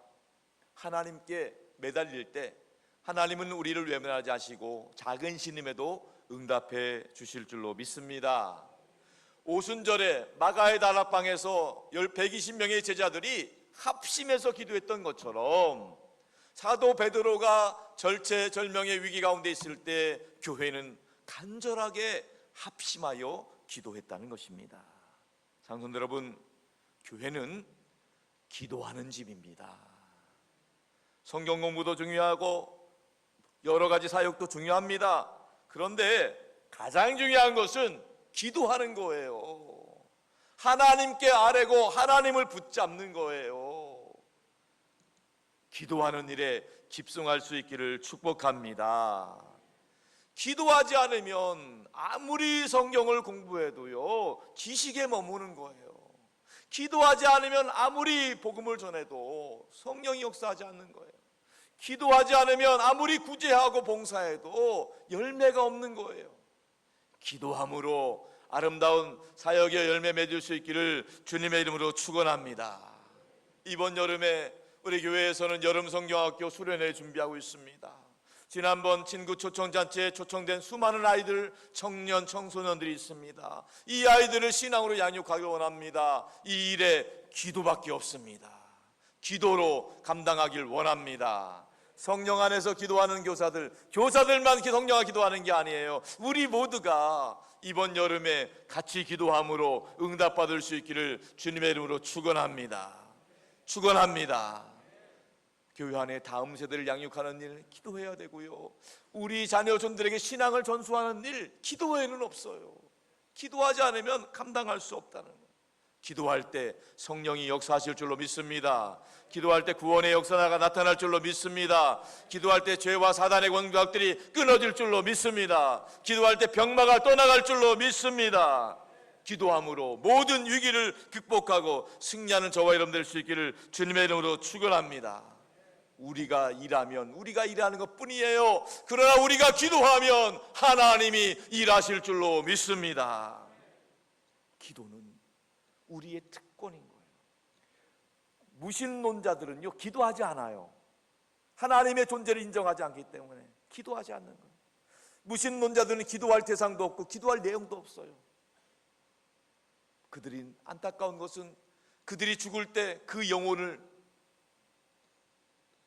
하나님께 매달릴 때 하나님은 우리를 외면하지 않으시고 작은 신임에도 응답해 주실 줄로 믿습니다. 오순절에 마가의 다락방에서 120명의 제자들이 합심해서 기도했던 것처럼 사도 베드로가 절체절명의 위기 가운데 있을 때 교회는 간절하게 합심하여 기도했다는 것입니다. 장성도 여러분, 교회는 기도하는 집입니다. 성경 공부도 중요하고 여러 가지 사역도 중요합니다. 그런데 가장 중요한 것은 기도하는 거예요. 하나님께 아뢰고 하나님을 붙잡는 거예요. 기도하는 일에 집중할 수 있기를 축복합니다. 기도하지 않으면 아무리 성경을 공부해도요, 지식에 머무는 거예요. 기도하지 않으면 아무리 복음을 전해도 성령이 역사하지 않는 거예요. 기도하지 않으면 아무리 구제하고 봉사해도 열매가 없는 거예요. 기도함으로 아름다운 사역의 열매 맺을 수 있기를 주님의 이름으로 축원합니다. 이번 여름에 우리 교회에서는 여름 성경학교 수련회 준비하고 있습니다. 지난번 친구 초청잔치에 초청된 수많은 아이들, 청년, 청소년들이 있습니다. 이 아이들을 신앙으로 양육하기 원합니다. 이 일에 기도밖에 없습니다. 기도로 감당하길 원합니다. 성령 안에서 기도하는 교사들만 성령 안에서 기도하는 게 아니에요. 우리 모두가 이번 여름에 같이 기도함으로 응답받을 수 있기를 주님의 이름으로 축원합니다. 축원합니다. 교회 안에 다음 세대를 양육하는 일 기도해야 되고요, 우리 자녀손들에게 신앙을 전수하는 일 기도 외에는 없어요. 기도하지 않으면 감당할 수 없다는 거예요. 기도할 때 성령이 역사하실 줄로 믿습니다. 기도할 때 구원의 역사가 나타날 줄로 믿습니다. 기도할 때 죄와 사단의 권력들이 끊어질 줄로 믿습니다. 기도할 때 병마가 떠나갈 줄로 믿습니다. 기도함으로 모든 위기를 극복하고 승리하는 저와 여러분 될 수 있기를 주님의 이름으로 축원합니다. 우리가 일하면 우리가 일하는 것 뿐이에요. 그러나 우리가 기도하면 하나님이 일하실 줄로 믿습니다. 기도는 우리의 특권인 거예요. 무신론자들은요, 기도하지 않아요. 하나님의 존재를 인정하지 않기 때문에 기도하지 않는 거예요. 무신론자들은 기도할 대상도 없고 기도할 내용도 없어요. 그들이 안타까운 것은 그들이 죽을 때 그 영혼을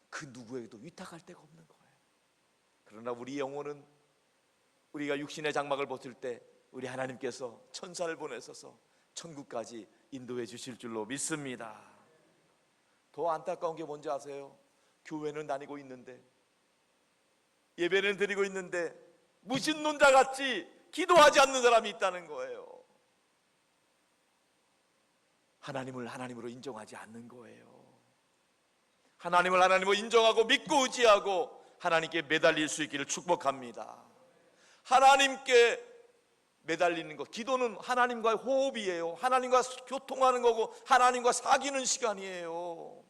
그 누구에게도 위탁할 데가 없는 거예요. 그러나 우리 영혼은 우리가 육신의 장막을 벗을 때 우리 하나님께서 천사를 보내셔서 천국까지 인도해 주실 줄로 믿습니다. 더 안타까운 게 뭔지 아세요? 교회는 다니고 있는데, 예배는 드리고 있는데 무신론자 같이 기도하지 않는 사람이 있다는 거예요. 하나님을 하나님으로 인정하지 않는 거예요. 하나님을 하나님으로 인정하고 믿고 의지하고 하나님께 매달릴 수 있기를 축복합니다. 하나님께 매달리는 것, 기도는 하나님과의 호흡이에요. 하나님과 교통하는 거고 하나님과 사귀는 시간이에요.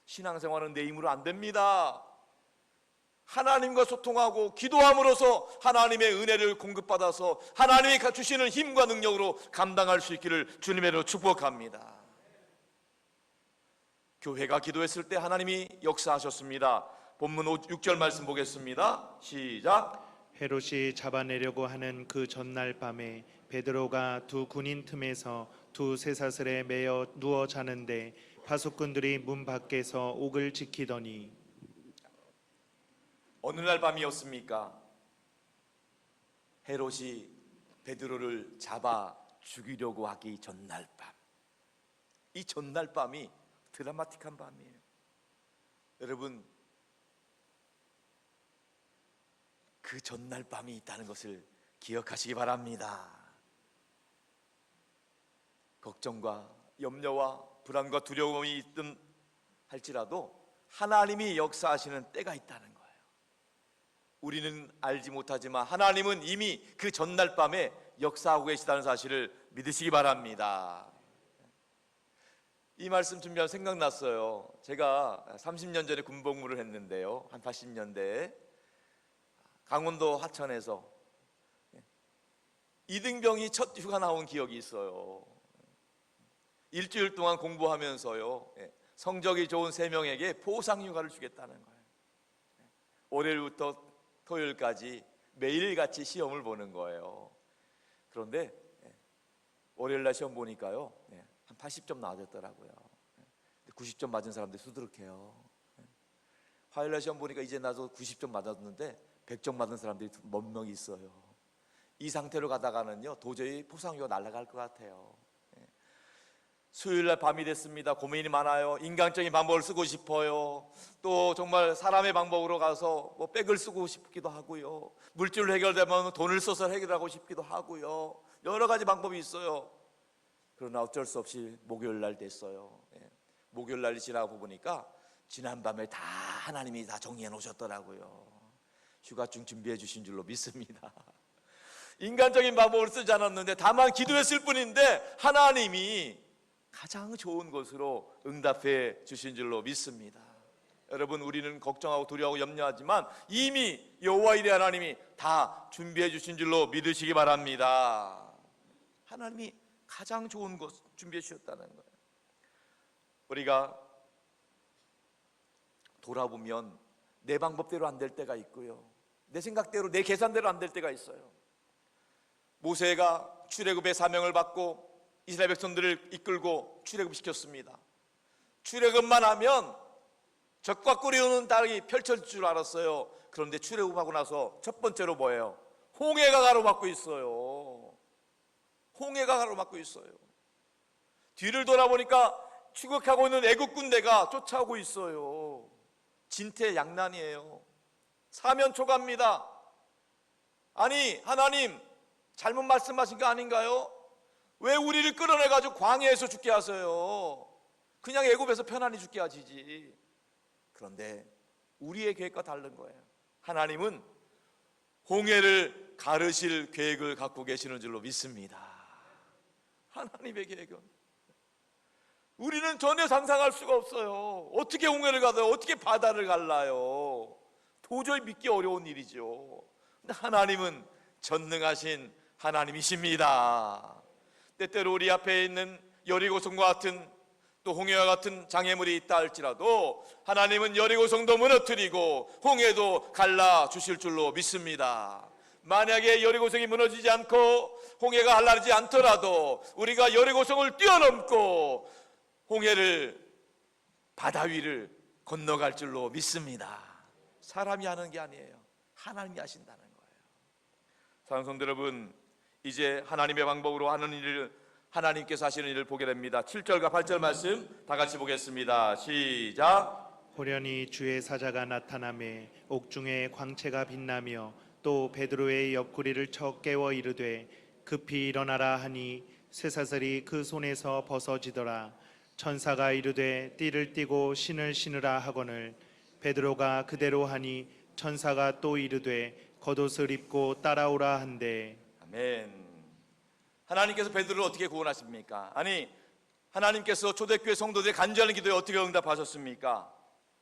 신앙생활은 내 힘으로 안 됩니다. 하나님과 소통하고 기도함으로써 하나님의 은혜를 공급받아서 하나님이 주시는 힘과 능력으로 감당할 수 있기를 주님의 이름으로 축복합니다. 교회가 기도했을 때 하나님이 역사하셨습니다. 본문 6절 말씀 보겠습니다. 시작. 헤롯이 잡아내려고 하는 그 전날 밤에 베드로가 두 군인 틈에서 두 쇠사슬에 매여 누워 자는데 파수꾼들이 문 밖에서 옥을 지키더니. 어느 날 밤이었습니까? 헤롯이 베드로를 잡아 죽이려고 하기 전날 밤. 이 전날 밤이 드라마틱한 밤이에요. 여러분, 그 전날 밤이 있다는 것을 기억하시기 바랍니다. 걱정과 염려와 불안과 두려움이 있든 할지라도 하나님이 역사하시는 때가 있다는 거예요. 우리는 알지 못하지만 하나님은 이미 그 전날 밤에 역사하고 계시다는 사실을 믿으시기 바랍니다. 이 말씀 준비하면 생각났어요. 제가 30년 전에 군복무를 했는데요, 한 80년대에 강원도 하천에서 이등병이 첫 휴가 나온 기억이 있어요. 일주일 동안 공부하면서요, 성적이 좋은 3명에게 보상휴가를 주겠다는 거예요. 월요일부터 토요일까지 매일같이 시험을 보는 거예요. 그런데 월요일날 시험 보니까요, 한 80점 나왔더라고요. 90점 맞은 사람들이 수두룩해요. 화요일날 시험 보니까 이제 나도 90점 맞았는데 100점 맞은 사람들이 몇 명 있어요. 이 상태로 가다가는요, 도저히 포상휴가 날아갈 것 같아요. 수요일날 밤이 됐습니다. 고민이 많아요. 인간적인 방법을 쓰고 싶어요. 또 정말 사람의 방법으로 가서 뭐 백을 쓰고 싶기도 하고요. 물질로 해결되면 돈을 써서 해결하고 싶기도 하고요. 여러 가지 방법이 있어요. 그러나 어쩔 수 없이 목요일날 됐어요. 목요일날이 지나고 보니까 지난밤에 다 하나님이 다 정리해 놓으셨더라고요. 휴가증 준비해 주신 줄로 믿습니다. 인간적인 방법을 쓰지 않았는데 다만 기도했을 뿐인데 하나님이 가장 좋은 것으로 응답해 주신 줄로 믿습니다. 여러분, 우리는 걱정하고 두려워하고 염려하지만 이미 여호와 이레 하나님이 다 준비해 주신 줄로 믿으시기 바랍니다. 하나님이 가장 좋은 것 준비해 주셨다는 거예요. 우리가 돌아보면 내 방법대로 안 될 때가 있고요, 내 생각대로 내 계산대로 안 될 때가 있어요. 모세가 출애굽의 사명을 받고 이스라엘 백성들을 이끌고 출애굽시켰습니다. 출애굽만 하면 적과 끓이오는 땅이 펼쳐질 줄 알았어요. 그런데 출애굽하고 나서 첫 번째로 뭐예요? 홍해가 가로막고 있어요. 홍해가 가로막고 있어요. 뒤를 돌아보니까 추격하고 있는 애국 군대가 쫓아오고 있어요. 진퇴양난이에요. 사면초가입니다. 아니, 하나님 잘못 말씀하신 거 아닌가요? 왜 우리를 끌어내가지고 광야에서 죽게 하세요? 그냥 애굽에서 편안히 죽게 하시지. 그런데 우리의 계획과 다른 거예요. 하나님은 홍해를 가르실 계획을 갖고 계시는 줄로 믿습니다. 하나님의 계획은 우리는 전혀 상상할 수가 없어요. 어떻게 홍해를 가요? 어떻게 바다를 갈라요? 도저히 믿기 어려운 일이죠. 근데 하나님은 전능하신 하나님이십니다. 때때로 우리 앞에 있는 여리고성과 같은 또 홍해와 같은 장애물이 있다 할지라도 하나님은 여리고성도 무너뜨리고 홍해도 갈라 주실 줄로 믿습니다. 만약에 여리고성이 무너지지 않고 홍해가 갈라지지 않더라도 우리가 여리고성을 뛰어넘고 홍해를, 바다 위를 건너갈 줄로 믿습니다. 사람이 하는 게 아니에요. 하나님이 하신다는 거예요. 사랑하는 성도 여러분, 이제 하나님의 방법으로 하는 일을, 하나님께서 하시는 일을 보게 됩니다. 7절과 8절 말씀 다 같이 보겠습니다. 시작. 호련히 주의 사자가 나타나매 옥중에 광채가 빛나며 또 베드로의 옆구리를 쳐 깨워 이르되 급히 일어나라 하니 쇠사슬이 그 손에서 벗어지더라. 천사가 이르되 띠를 띠고 신을 신으라 하거늘 베드로가 그대로 하니 천사가 또 이르되 겉옷을 입고 따라오라 한대. 아멘. 하나님께서 베드로를 어떻게 구원하십니까? 아니, 하나님께서 초대교회 성도들의 간절한 기도에 어떻게 응답하셨습니까?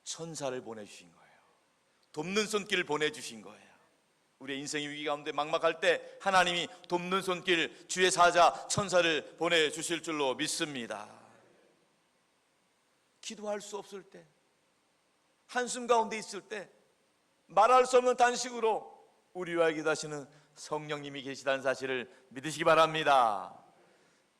천사를 보내주신 거예요. 돕는 손길을 보내주신 거예요. 우리의 인생의 위기 가운데 막막할 때 하나님이 돕는 손길, 주의 사자 천사를 보내주실 줄로 믿습니다. 기도할 수 없을 때, 한숨 가운데 있을 때, 말할 수 없는 단식으로 우리와 기도하시는 성령님이 계시다는 사실을 믿으시기 바랍니다.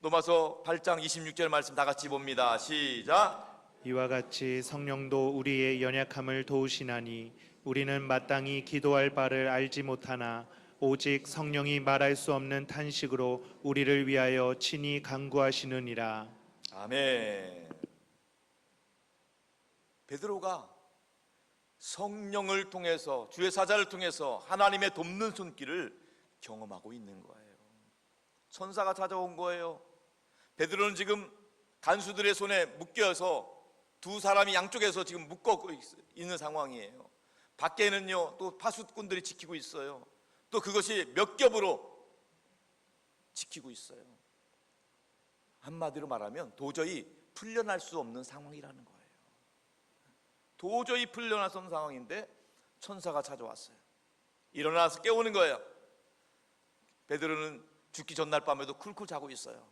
로마서 8장 26절 말씀 다 같이 봅니다. 시작. 이와 같이 성령도 우리의 연약함을 도우시나니 우리는 마땅히 기도할 바를 알지 못하나 오직 성령이 말할 수 없는 탄식으로 우리를 위하여 친히 간구하시느니라. 아멘. 베드로가 성령을 통해서, 주의 사자를 통해서 하나님의 돕는 손길을 경험하고 있는 거예요. 천사가 찾아온 거예요. 베드로는 지금 간수들의 손에 묶여서 두 사람이 양쪽에서 지금 묶어 있는 상황이에요. 밖에는요 또 파수꾼들이 지키고 있어요. 또 그것이 몇 겹으로 지키고 있어요. 한마디로 말하면 도저히 풀려날 수 없는 상황이라는 거예요. 도저히 풀려날 수 없는 상황인데 천사가 찾아왔어요. 일어나서 깨우는 거예요. 베드로는 죽기 전날 밤에도 쿨쿨 자고 있어요.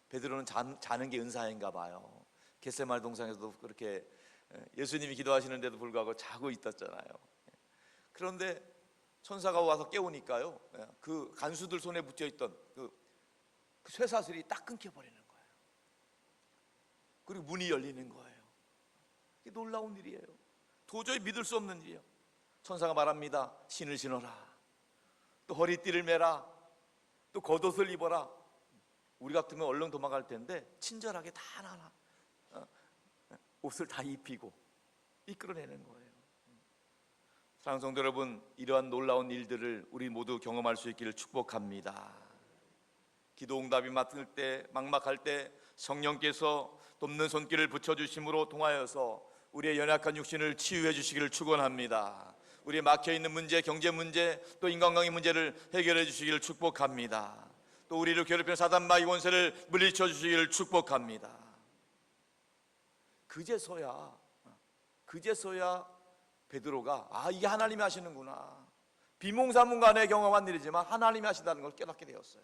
베드로는 자는 게 은사인가 봐요. 겟세마네 동산에서도 그렇게 예수님이 기도하시는데도 불구하고 자고 있었잖아요. 그런데 천사가 와서 깨우니까요, 그 간수들 손에 붙여있던 그 그 쇠사슬이 딱 끊겨버리는 거예요. 그리고 문이 열리는 거예요. 이게 놀라운 일이에요. 도저히 믿을 수 없는 일이에요. 천사가 말합니다. 신을 신어라. 또 허리띠를 매라. 또 겉옷을 입어라. 우리 같으면 얼른 도망갈 텐데 친절하게 다 하나하나 옷을 다 입히고 이끌어내는 거예요. 사랑하는 성도 여러분, 이러한 놀라운 일들을 우리 모두 경험할 수 있기를 축복합니다. 기도 응답이 맡을 때, 막막할 때 성령께서 돕는 손길을 붙여주심으로 통하여서 우리의 연약한 육신을 치유해 주시기를 축원합니다. 우리의 막혀있는 문제, 경제 문제, 또 인간관계 문제를 해결해 주시기를 축복합니다. 또 우리를 괴롭히는 사단 마귀 원세를 물리쳐 주시기를 축복합니다. 그제서야 베드로가 이게 하나님이 하시는구나. 비몽사몽간에 경험한 일이지만 하나님이 하신다는 걸 깨닫게 되었어요.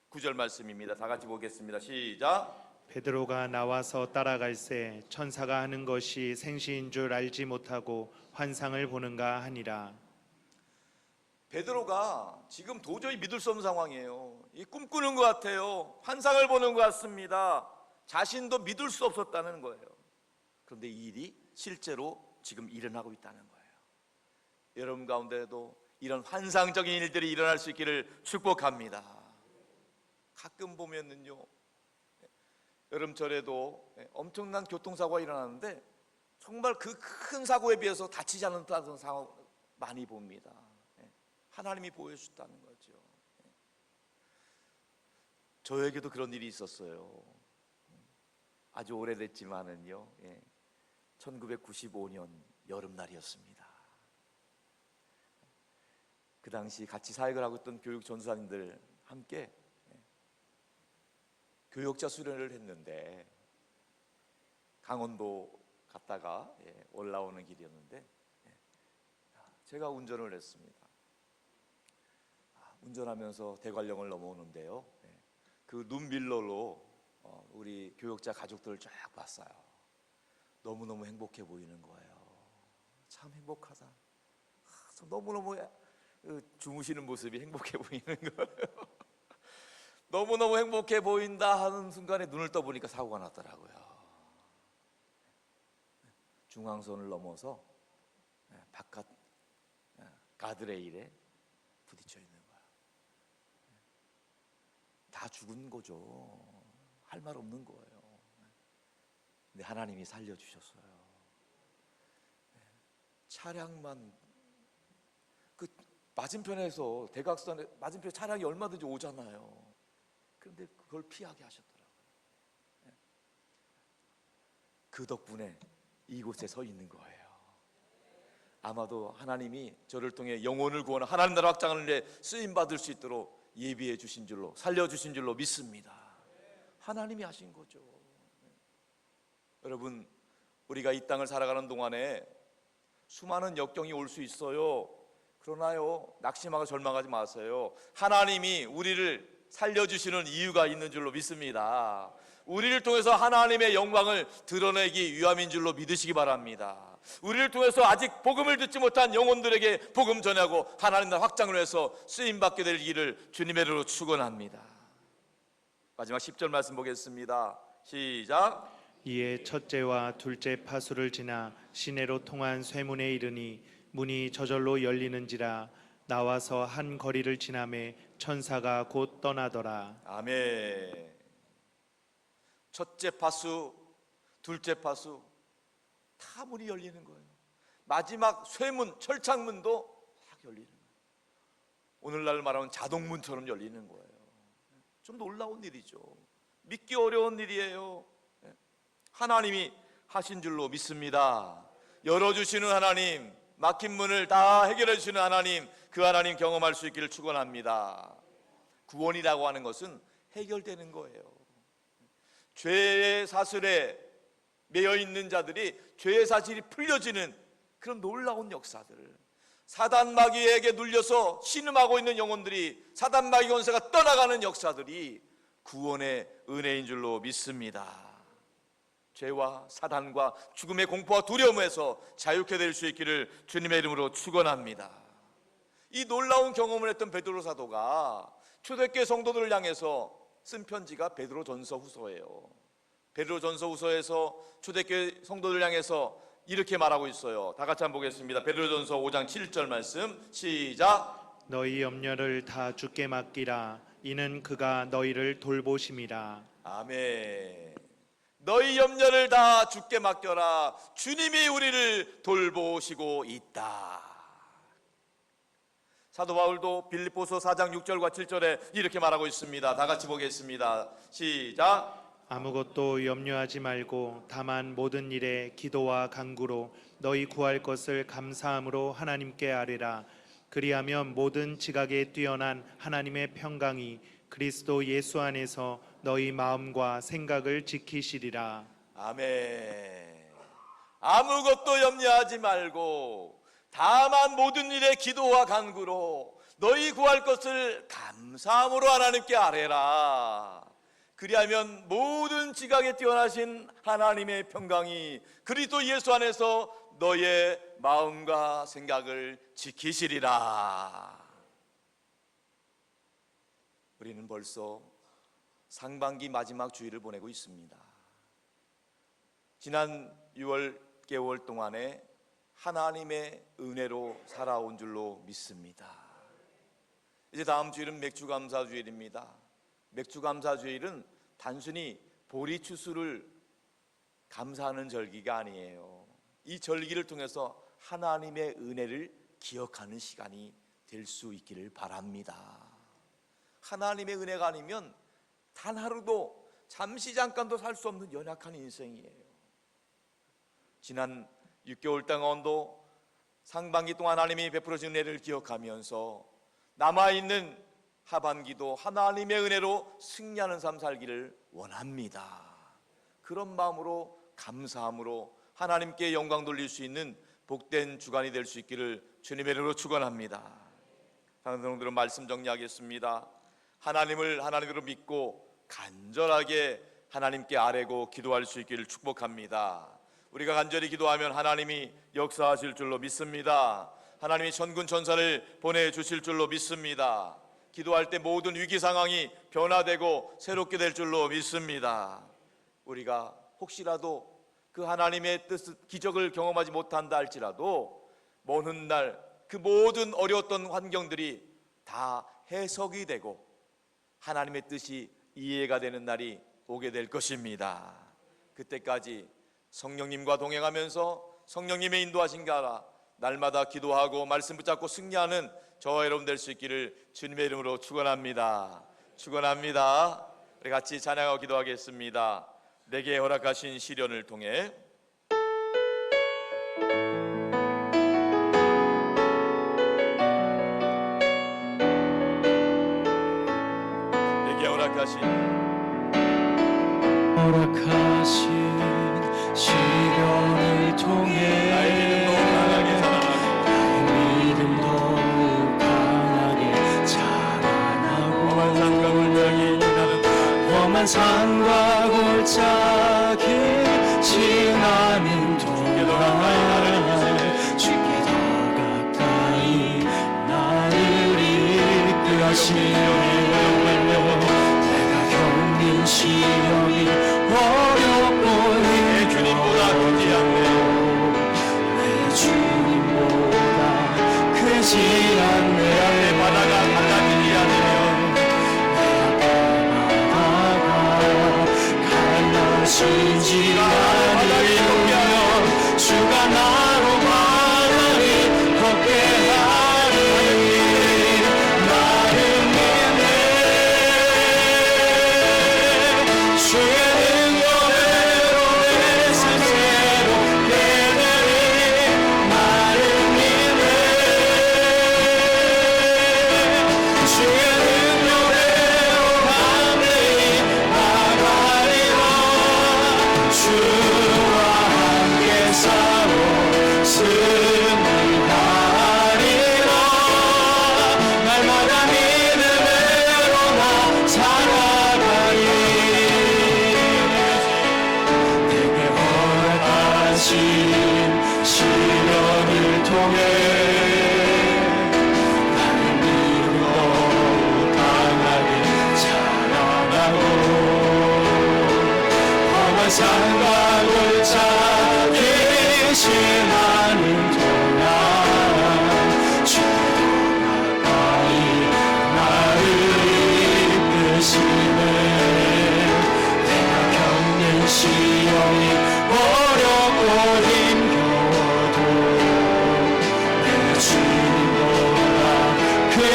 9절 말씀입니다. 다 같이 보겠습니다. 시작. 베드로가 나와서 따라갈새 천사가 하는 것이 생시인 줄 알지 못하고 환상을 보는가 하니라. 베드로가 지금 도저히 믿을 수 없는 상황이에요. 이 꿈꾸는 것 같아요. 환상을 보는 것 같습니다. 자신도 믿을 수 없었다는 거예요. 그런데 이 일이 실제로 지금 일어나고 있다는 거예요. 여러분 가운데도 이런 환상적인 일들이 일어날 수 있기를 축복합니다. 가끔 보면은요, 여름철에도 엄청난 교통사고가 일어나는데 정말 그 큰 사고에 비해서 다치지 않는다는 상황 많이 봅니다. 하나님이 보여주셨다는 거죠. 저에게도 그런 일이 있었어요. 아주 오래됐지만은요, 1995년 여름날이었습니다. 그 당시 같이 사역을 하고 있던 교육 전사님들 함께 교역자 수련을 했는데 강원도 갔다가 올라오는 길이었는데 제가 운전을 했습니다. 운전하면서 대관령을 넘어오는데요, 그 눈밀러로 우리 교역자 가족들을 쫙 봤어요. 너무너무 행복해 보이는 거예요. 참 행복하다. 너무너무 주무시는 모습이 행복해 보이는 거예요. 너무너무 행복해 보인다 하는 순간에 눈을 떠보니까 사고가 났더라고요. 중앙선을 넘어서 바깥 가드레일에 부딪혀 있는 거야. 다 죽은 거죠. 할 말 없는 거예요. 근데 하나님이 살려주셨어요. 차량만 그 맞은편에서 대각선에 맞은편 차량이 얼마든지 오잖아요. 그런데 그걸 피하게 하셨더라고요. 그 덕분에 이곳에 서 있는 거예요. 아마도 하나님이 저를 통해 영혼을 구원하는 하나님 나라 확장을 위해 쓰임 받을 수 있도록 예비해 주신 줄로, 살려 주신 줄로 믿습니다. 하나님이 하신 거죠. 여러분, 우리가 이 땅을 살아가는 동안에 수많은 역경이 올 수 있어요. 그러나요, 낙심하고 절망하지 마세요. 하나님이 우리를 살려주시는 이유가 있는 줄로 믿습니다. 우리를 통해서 하나님의 영광을 드러내기 위함인 줄로 믿으시기 바랍니다. 우리를 통해서 아직 복음을 듣지 못한 영혼들에게 복음 전하고 하나님 나라 확장을 위해서 쓰임받게 될 길을 주님의 이름으로 축원합니다. 마지막 10절 말씀 보겠습니다. 시작. 이에 첫째와 둘째 파수를 지나 시내로 통한 쇠문에 이르니 문이 저절로 열리는지라. 나와서 한 거리를 지나매 천사가 곧 떠나더라. 아멘. 첫째 파수, 둘째 파수 다 문이 열리는 거예요. 마지막 쇠문, 철창문도 딱 열리는 거예요. 오늘날 말하면 자동문처럼 열리는 거예요. 좀 놀라운 일이죠. 믿기 어려운 일이에요. 하나님이 하신 줄로 믿습니다. 열어주시는 하나님, 막힌 문을 다 해결해 주시는 하나님, 그 하나님 경험할 수 있기를 축원합니다. 구원이라고 하는 것은 해결되는 거예요. 죄의 사슬에 매여 있는 자들이 죄의 사실이 풀려지는 그런 놀라운 역사들, 사단 마귀에게 눌려서 신음하고 있는 영혼들이 사단 마귀 권세가 떠나가는 역사들이 구원의 은혜인 줄로 믿습니다. 죄와 사단과 죽음의 공포와 두려움에서 자유케 될 수 있기를 주님의 이름으로 축원합니다. 이 놀라운 경험을 했던 베드로 사도가 초대교회 성도들을 향해서 쓴 편지가 베드로전서 후서예요. 베드로전서 후서에서 초대교회 성도들 향해서 이렇게 말하고 있어요. 다 같이 한번 보겠습니다. 베드로전서 5장 7절 말씀 시작. 너희 염려를 다 주께 맡기라. 이는 그가 너희를 돌보심이라. 아멘. 너희 염려를 다 주께 맡겨라. 주님이 우리를 돌보시고 있다. 사도 바울도 빌립보서 4장 6절과 7절에 이렇게 말하고 있습니다. 다 같이 보겠습니다. 시작. 아무것도 염려하지 말고 다만 모든 일에 기도와 간구로 너희 구할 것을 감사함으로 하나님께 아뢰라. 그리하면 모든 지각에 뛰어난 하나님의 평강이 그리스도 예수 안에서 너희 마음과 생각을 지키시리라. 아멘. 아무것도 염려하지 말고 다만 모든 일에 기도와 간구로 너희 구할 것을 감사함으로 하나님께 아뢰라. 그리하면 모든 지각에 뛰어나신 하나님의 평강이 그리스도 예수 안에서 너의 마음과 생각을 지키시리라. 우리는 벌써 상반기 마지막 주일을 보내고 있습니다. 지난 6월 개월 동안에 하나님의 은혜로 살아온 줄로 믿습니다. 이제 다음 주일은 맥주감사주일입니다. 맥주감사주일은 단순히 보리추수를 감사하는 절기가 아니에요. 이 절기를 통해서 하나님의 은혜를 기억하는 시간이 될 수 있기를 바랍니다. 하나님의 은혜가 아니면 단 하루도 잠깐도 살 수 없는 연약한 인생이에요. 지난 6개월 동안도 상반기 동안 하나님이 베풀어진 은혜를 기억하면서 남아있는 하반기도 하나님의 은혜로 승리하는 삶 살기를 원합니다. 그런 마음으로 감사함으로 하나님께 영광 돌릴 수 있는 복된 주간이 될 수 있기를 주님의 이름으로 축원합니다. 사랑하는 성도들은 말씀 정리하겠습니다. 하나님을 하나님으로 믿고 간절하게 하나님께 아뢰고 기도할 수 있기를 축복합니다. 우리가 간절히 기도하면 하나님이 역사하실 줄로 믿습니다. 하나님이 천군 천사를 보내주실 줄로 믿습니다. 기도할 때 모든 위기 상황이 변화되고 새롭게 될 줄로 믿습니다. 우리가 혹시라도 그 하나님의 뜻, 기적을 경험하지 못한다 할지라도 먼 훗날 그 모든 어려웠던 환경들이 다 해석이 되고 하나님의 뜻이 이해가 되는 날이 오게 될 것입니다. 그때까지 성령님과 동행하면서 성령님의 인도하신 가라 날마다 기도하고 말씀 붙잡고 승리하는 저와 여러분 될 수 있기를 주님의 이름으로 축원합니다. 축원합니다. 우리 같이 찬양하고 기도하겠습니다. 내게 허락하신 시련을 통해 내게 허락하신 시련을 통해 나의 믿음도 강하게 자라나고 험한 산과 골짜기 지나는 동안 주께 더 가까이 나를 이끌하시네. 내가 겪는 시련이 어렵고 내 주님보다 크지 않네. 내 주님보다 크지 않네. 내 바다가 갈라지지 않으면 갈라지지 않으면 주가 나로 바다를 걷게 하리. 나를 믿네. 주의 능력으로 내 삶 새롭게 되리. 나를 믿네. 주의 능력으로 밤이 나가리라. 주와 함께 싸워 승리하리라. 날마다 믿음으로 나 살아가리. 내게 허락하신 시련을 통해 나는 믿음으로 강하게 자라나고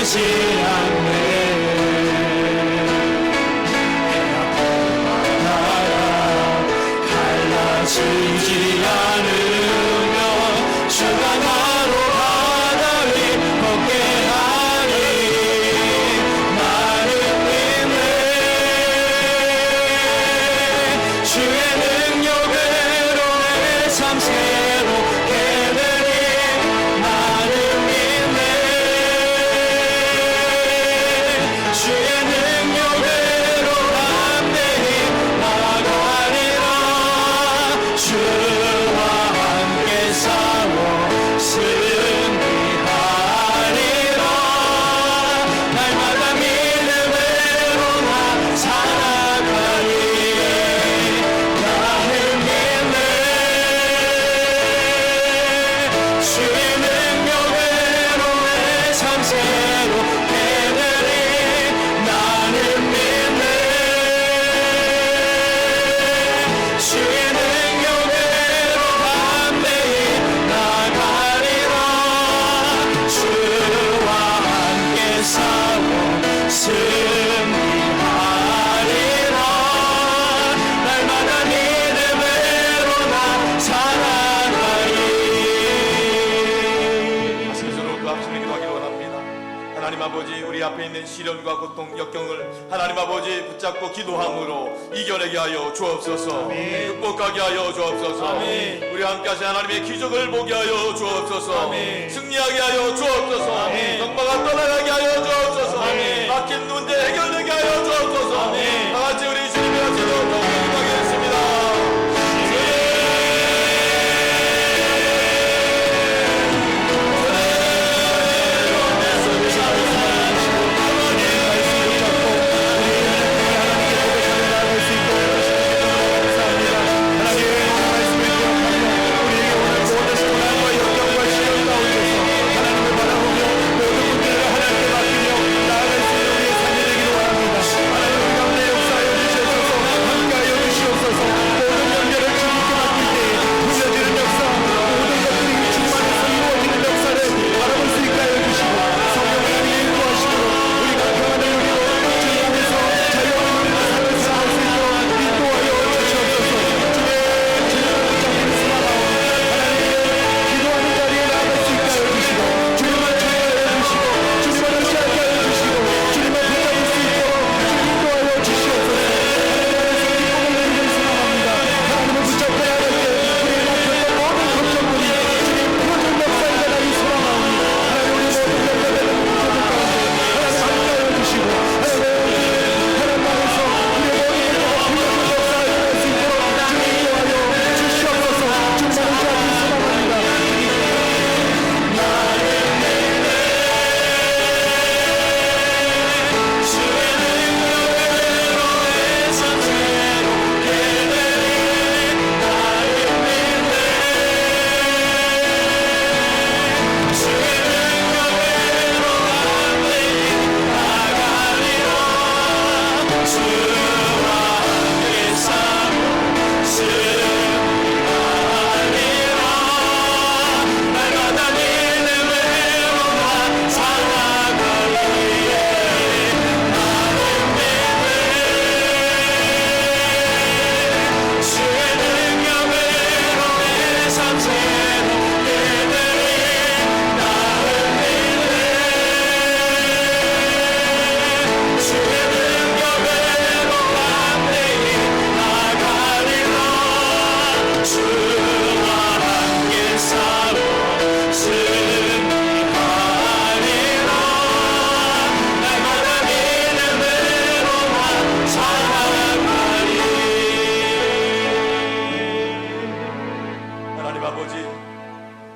변하지 않네. 달라지지 않으며 주가 나로 바다 위 걷게 하니 나는 믿네. 주의 능력으로 내 삶 새롭게 되니 나는 믿네. 주의 능력으로 담대히 나가리라. 주와 함께 싸워 승리하리라. 날마다 믿음으로 나 살아가리. 나는 믿네. 주의 능력으로 내 삶 새롭게 되리. 나는 믿네. 주의 능력으로 담대히 나가리라. 주와 함께 싸워 승리하리라. 날마다 믿음으로 나 살아가리. 가슴에 손을 그 앞서는 기도하기를 원합니다. 하나님 아버지, 우리 앞에 있는 시련과 고통, 역경을 하나님 아버지 붙잡고 기도함으로 이겨내게 하여 주옵소서. 극복하게 하여 주옵소서. 우리 함께 하신 하나님의 기적을 보게 하여 주옵소서. 승리하게 하여 주옵소서. 병마가 떠나가게 하여 주옵소서. 막힌 문제 해결되게 하여 주옵소서. 다 같이 우리 주님의 같이 기도하겠습니다.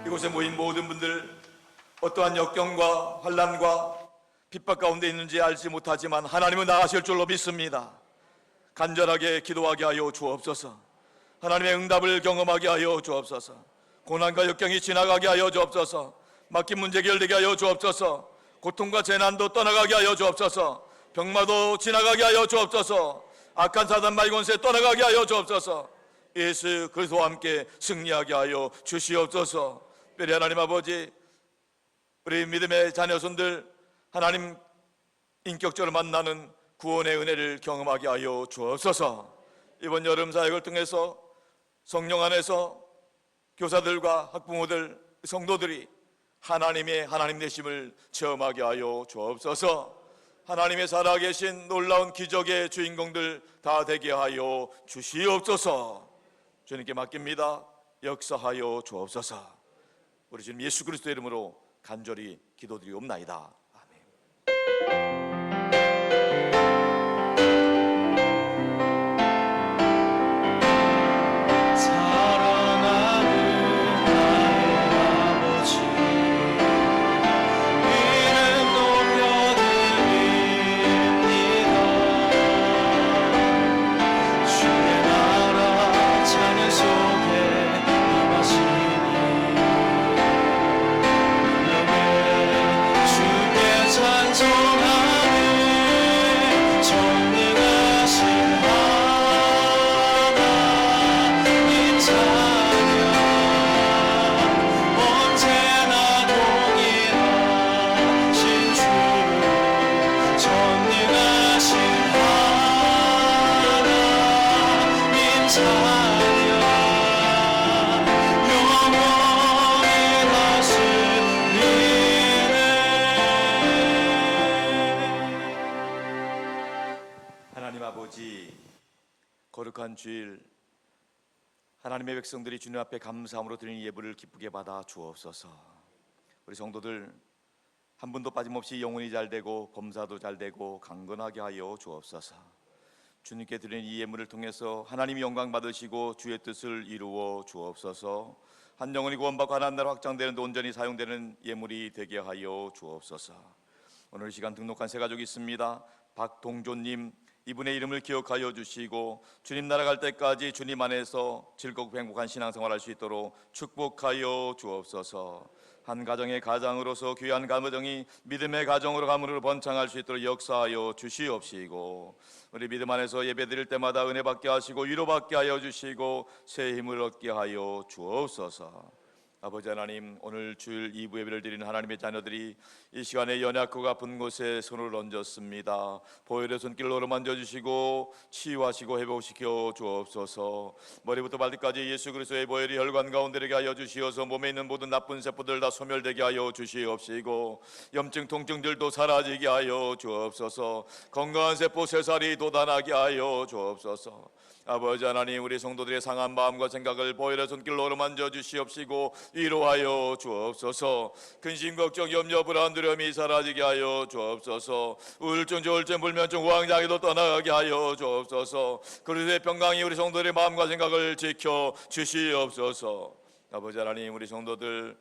이곳에 모인 모든 분들 어떠한 역경과 환난과 핍박 가운데 있는지 알지 못하지만 하나님은 나가실 줄로 믿습니다. 간절하게 기도하게 하여 주옵소서. 하나님의 응답을 경험하게 하여 주옵소서. 고난과 역경이 지나가게 하여 주옵소서. 막힌 문제 해결되게 하여 주옵소서. 고통과 재난도 떠나가게 하여 주옵소서. 병마도 지나가게 하여 주옵소서. 악한 사단 말권세 떠나가게 하여 주옵소서. 예수 그리스도와 함께 승리하게 하여 주시옵소서. 특별히 하나님 아버지, 우리 믿음의 자녀손들 하나님 인격적으로 만나는 구원의 은혜를 경험하게 하여 주옵소서. 이번 여름 사역을 통해서 성령 안에서 교사들과 학부모들, 성도들이 하나님의 하나님 되심을 체험하게 하여 주옵소서. 하나님의 살아계신 놀라운 기적의 주인공들 다 되게 하여 주시옵소서. 주님께 맡깁니다. 역사하여 주옵소서. 우리 주님 예수 그리스도의 이름으로 간절히 기도드리옵나이다. 아멘. 사랑하는 나의 아버지, 이름 높여드립니다. 주의 나라 찬양 속에 임하시니 주께 찬송하는 전능하신 하나님 찬양, 언제나 동일하신 주 전능하신 하나님 찬양, 영원히 하나님 아버지, 거룩한 주일 하나님의 백성들이 주님 앞에 감사함으로 드리는 예물을 기쁘게 받아 주옵소서. 우리 성도들 한 분도 빠짐없이 영혼이 잘되고 범사도 잘되고 강건하게 하여 주옵소서. 주님께 드리는 이 예물을 통해서 하나님이 영광 받으시고 주의 뜻을 이루어 주옵소서. 한 영혼이 구원받고 하나님 나라 확장되는 온전히 사용되는 예물이 되게 하여 주옵소서. 오늘 시간 등록한 세 가족이 있습니다. 박동조님, 이분의 이름을 기억하여 주시고 주님 나라 갈 때까지 주님 안에서 즐겁고 행복한 신앙생활 할 수 있도록 축복하여 주옵소서. 한 가정의 가장으로서 귀한 가정이 믿음의 가정으로 가문으로 번창할 수 있도록 역사하여 주시옵시고, 우리 믿음 안에서 예배드릴 때마다 은혜 받게 하시고 위로받게 하여 주시고 새 힘을 얻게 하여 주옵소서. 아버지 하나님, 오늘 주일 2부 예배를 드리는 하나님의 자녀들이 이 시간에 연약하고 아픈 곳에 손을 얹었습니다. 보혈의 손길로 만져주시고 치유하시고 회복시켜 주옵소서. 머리부터 발끝까지 예수 그리스도의 보혈이 혈관 가운데 되게 하여 주시어서 몸에 있는 모든 나쁜 세포들 다 소멸되게 하여 주시옵시고, 염증 통증들도 사라지게 하여 주옵소서. 건강한 세포 새살이 돋아나게 하여 주옵소서. 아버지 하나님, 우리 성도들의 상한 마음과 생각을 보혈의 손길로 만져 주시옵시고 위로하여 주옵소서. 근심 걱정 염려 불안 두려움이 사라지게 하여 주옵소서. 우울증 조울증 불면증 우왕장애도 떠나게 하여 주옵소서. 그리스도의 평강이 우리 성도들의 마음과 생각을 지켜 주시옵소서. 아버지 하나님, 우리 성도들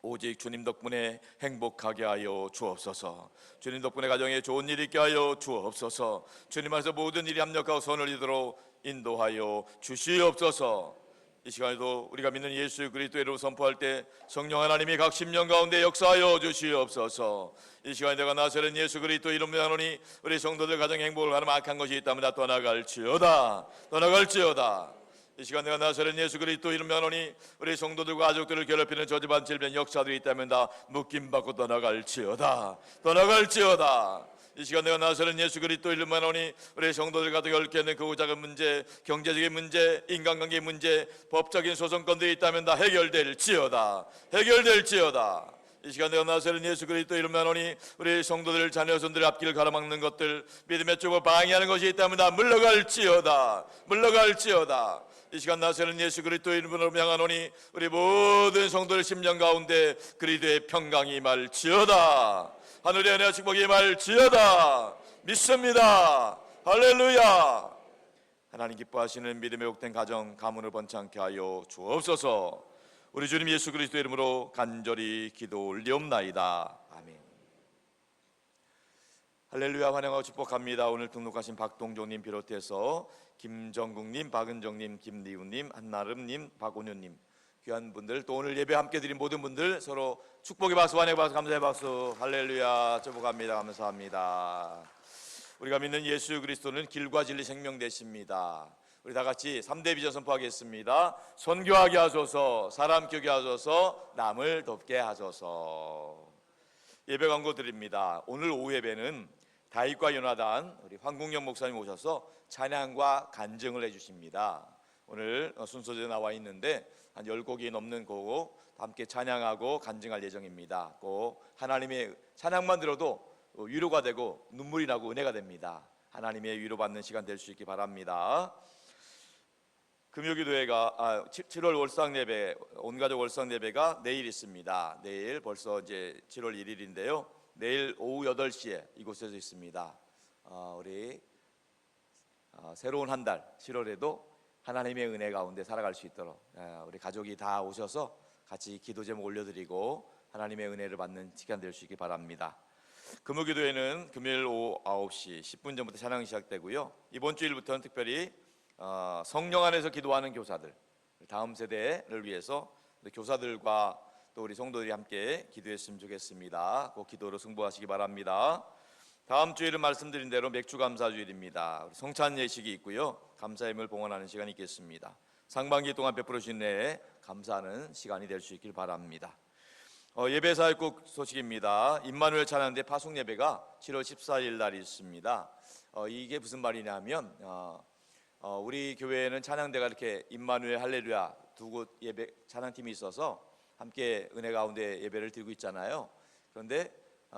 오직 주님 덕분에 행복하게 하여 주옵소서. 주님 덕분에 가정에 좋은 일이 있게 하여 주옵소서. 주님 안에서 모든 일이 합력하고 선을 이루도록 인도하여 주시옵소서. 이 시간에도 우리가 믿는 예수 그리스도의 이름으로 선포할 때 성령 하나님이 각 심령 가운데 역사하여 주시옵소서. 이 시간에 내가 나서는 예수 그리스도 이름으로 하노니 우리 성도들 가정 행복을 가는 악한 것이 있다면 다 떠나갈지어다. 이 시간 내가 나서는 예수 그리스도 이름으로 하노니 우리 성도들과 가족들을 괴롭히는 저주받은 질병 역사들이 있다면 다 묶임받고 떠나갈지어다. 이 시간 내가 나서는 예수 그리스도 이름으로 하노니 우리 성도들 가득 얽혀 있는 크고 작은 문제, 경제적인 문제, 인간관계 문제, 법적인 소송건들이 있다면 다 해결될지어다. 이 시간 내가 나서는 예수 그리스도 이름으로 하노니 우리 성도들 자녀손들의 앞길을 가로막는 것들, 믿음의 쪽을 방해하는 것이 있다면 다 물러갈지어다. 이 시간 나서는 예수 그리스도 이름으로 명하노니 우리 모든 성도들 심령 가운데 그리스도의 평강이 임할지어다. 하늘의 은혜와 축복이 임할지어다. 믿습니다. 할렐루야. 하나님 기뻐하시는 믿음의 복된 가정 가문을 번창케 하여 주옵소서. 우리 주님 예수 그리스도 이름으로 간절히 기도 올리옵나이다. 아멘. 할렐루야. 환영하고 축복합니다. 오늘 등록하신 박동조님 비롯해서 김정국님, 박은정님, 김리우님, 한나름님, 박온효님 귀한 분들, 또 오늘 예배 함께 드린 모든 분들 서로 축복의 박수, 환영의 박수, 감사의 박수. 할렐루야. 축복합니다. 감사합니다. 우리가 믿는 예수 그리스도는 길과 진리 생명 되십니다. 우리 다 같이 3대 비전 선포하겠습니다. 선교하게 하소서, 사람 교육하게 하소서, 남을 돕게 하소서. 예배 광고 드립니다. 오늘 오후 예배는 다윗과 요나단 우리 황국영 목사님 오셔서 찬양과 간증을 해주십니다. 오늘 순서대로 나와 있는데 한 10곡이 넘는 곡 함께 찬양하고 간증할 예정입니다. 꼭 하나님의 찬양만 들어도 위로가 되고 눈물이 나고 은혜가 됩니다. 하나님의 위로받는 시간 될 수 있기 바랍니다. 금요기도회가 7월 월상예배, 온가족 월상예배가 내일 있습니다. 내일 벌써 이제 7월 1일인데요. 내일 오후 8시에 이곳에서 있습니다. 우리 새로운 한 달 7월에도 하나님의 은혜 가운데 살아갈 수 있도록 우리 가족이 다 오셔서 같이 기도 제목 올려드리고 하나님의 은혜를 받는 시간 될 수 있기 바랍니다. 금요기도회는 금요일 오후 9시 10분 전부터 찬양이 시작되고요. 이번 주일부터는 특별히 성령 안에서 기도하는 교사들, 다음 세대를 위해서 교사들과 또 우리 성도들이 함께 기도했으면 좋겠습니다. 그 기도로 승부하시기 바랍니다. 다음 주일은 말씀드린 대로 맥주 감사주일입니다. 성찬 예식이 있고요. 감사임을 봉헌하는 시간이 있겠습니다. 상반기 동안 베풀어 주신 은혜에 감사하는 시간이 될 수 있길 바랍니다. 예배 사역국 소식입니다. 임마누엘 찬양대 파송 예배가 7월 14일 날이 있습니다. 이게 무슨 말이냐면 우리 교회에는 찬양대가 이렇게 임마누엘 할렐루야 두 곳 예배 찬양팀이 있어서 함께 은혜 가운데 예배를 드리고 있잖아요. 그런데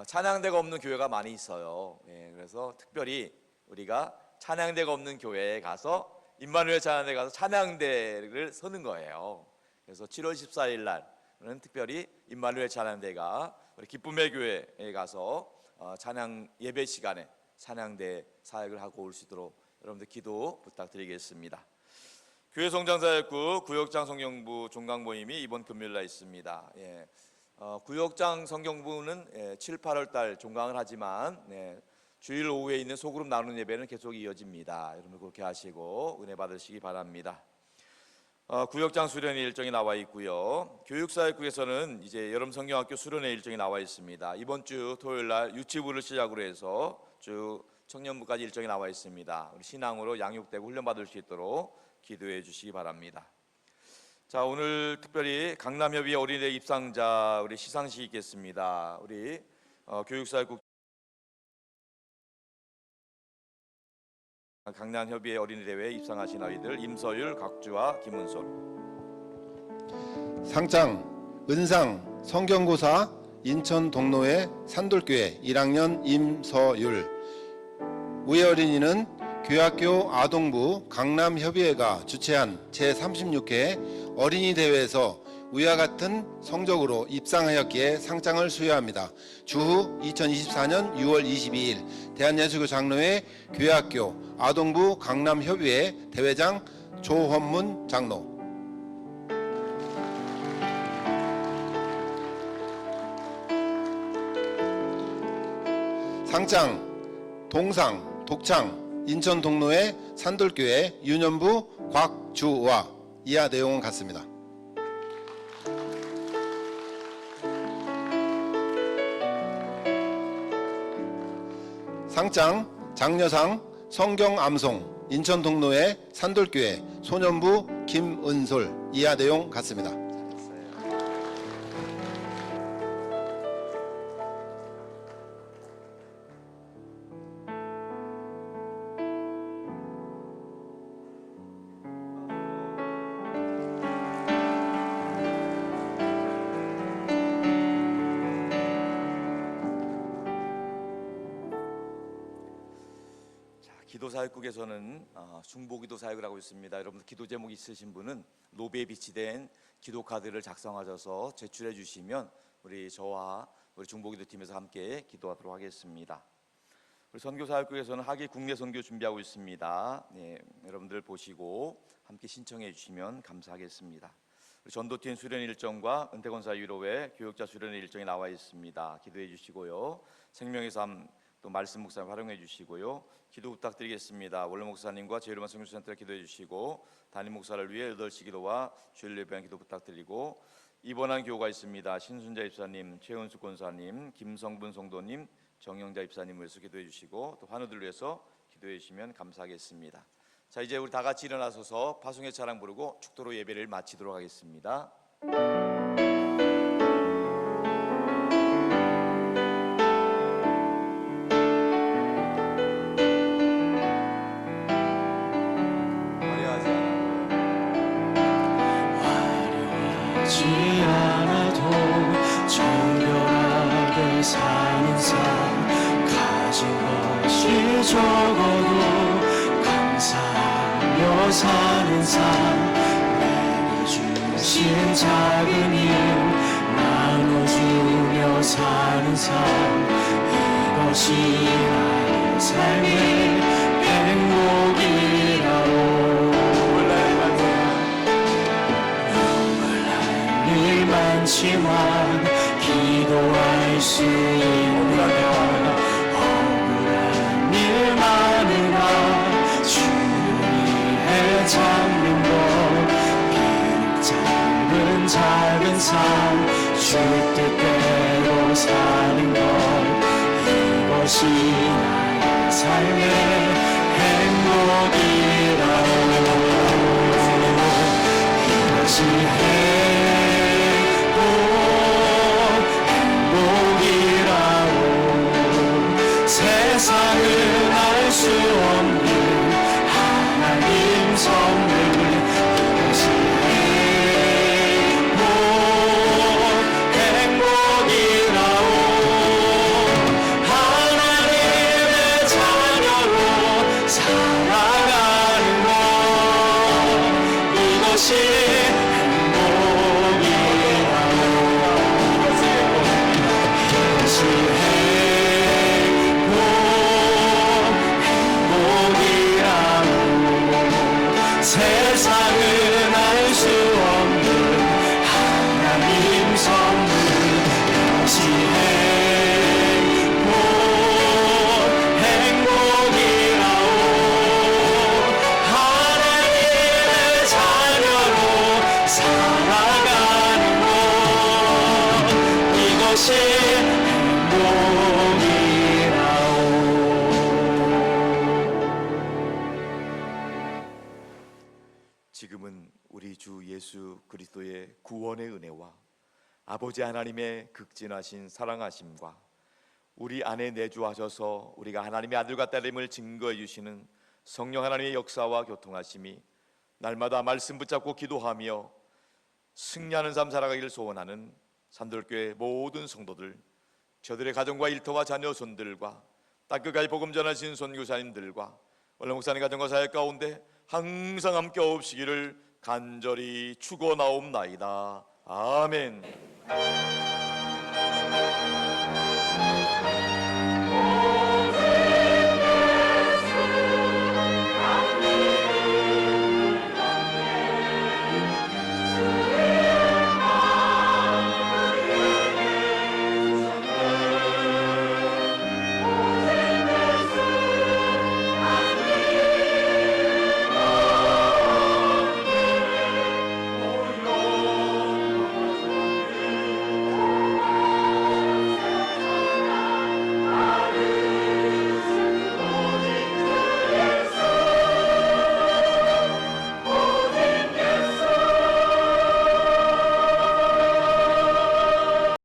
찬양대가 없는 교회가 많이 있어요. 그래서 특별히 우리가 찬양대가 없는 교회에 가서 임마누엘 찬양대 가서 찬양대를 서는 거예요. 그래서 7월 14일 날은 특별히 임마누엘 찬양대가 우리 기쁨의 교회에 가서 찬양 예배 시간에 찬양대 사역을 하고 올 수 있도록 여러분들 기도 부탁드리겠습니다. 교회 성장사역국 구역장 성경부 종강 모임이 이번 금요일 날 있습니다. 구역장 성경부는 7, 8월 달 종강을 하지만 주일 오후에 있는 소그룹 나누는 예배는 계속 이어집니다. 여러분 그렇게 하시고 은혜 받으시기 바랍니다. 구역장 수련회 일정이 나와 있고요. 교육사역국에서는 이제 여름 성경학교 수련회 일정이 나와 있습니다. 이번 주 토요일 날 유치부를 시작으로 해서 쭉 청년부까지 일정이 나와 있습니다. 우리 신앙으로 양육되고 훈련받을 수 있도록 기도해 주시기 바랍니다. 자, 오늘 특별히 강남협의회 어린이대 입상자 우리 시상식이 있겠습니다. 우리 교육사역국 강남협의회 어린이대회에 입상하신 아이들 임서율, 각주와 김은솔. 상장 은상 성경고사 인천 동로의 산돌교회 1학년 임서율. 우회 어린이는 교학교 아동부 강남협의회가 주최한 제36회 어린이대회에서 위와 같은 성적으로 입상하였기에 상장을 수여합니다. 주후 2024년 6월 22일 대한예수교 장로회 교학교 아동부 강남협의회 대회장 조헌문 장로. 상장 동상 독창 인천 동로의 산돌교회 유년부 곽주와. 이하 내용은 같습니다. 상장 장려상 성경암송 인천 동로의 산돌교회 소년부 김은솔. 이하 내용 같습니다. 기도사역국에서는 중보기도 사역을 하고 있습니다. 여러분들 기도 제목 있으신 분은 노베에 비치된 기도 카드를 작성하셔서 제출해 주시면 우리 저와 우리 중보기도팀에서 함께 기도하도록 하겠습니다. 우리 선교사역국에서는 하기 국내 선교 준비하고 있습니다. 여러분들 보시고 함께 신청해 주시면 감사하겠습니다. 우리 전도팀 수련 일정과 은퇴권사 위로회 교육자 수련 일정이 나와 있습니다. 기도해 주시고요. 생명의 삶 또 말씀 묵상 활용해 주시고요. 기도 부탁드리겠습니다. 원로 목사님과 제일로만 성교센터 기도해 주시고 담임 목사를 위해 8시 기도와 주일 예배한 기도 부탁드리고 입원한 교우가 있습니다. 신순자 입사님, 최은숙 권사님, 김성분 성도님, 정영자 입사님을 위해서 기도해 주시고 또 환우들 위해서 기도해 주시면 감사하겠습니다. 자, 이제 우리 다 같이 일어나서서 파송의 차량 부르고 축도로 예배를 마치도록 하겠습니다. 사는 삶 가진 것이 적어도 감사하며 사는 삶 내게 주신 작은 일 나눠주며 사는 삶 이것이 나의 삶의 행복이라오 일 많지만 기도할 수 있는 억울한 일 많으나 주를 위해 잡는 것 비록 짧은 작은 삶 주 뜻대로 사는 것 이것이 나의 삶의 행복이라오 이것이 행복이라오 세상은 알 수 없는 하나님 선물 이것이 행복이라오 하나님의 자녀로 살아가는 것 이것이 세상은 알 수 없는 하나님 선물 이것이 행복이라오 하나님의 자녀로 살아가는 것 이것이 지금은 우리 주 예수 그리스도의 구원의 은혜와 아버지 하나님의 극진하신 사랑하심과 우리 안에 내주하셔서 우리가 하나님의 아들과 딸임을 증거해 주시는 성령 하나님의 역사와 교통하심이 날마다 말씀 붙잡고 기도하며 승리하는 삶 살아가기를 소원하는 산돌교회 모든 성도들, 저들의 가정과 일터와 자녀 손들과 땅끝까지 복음 전하신 선교사님들과 원래 목사님 가정과 사역 가운데 항상 함께 없으기를 간절히 축원하옵나이다. 아멘.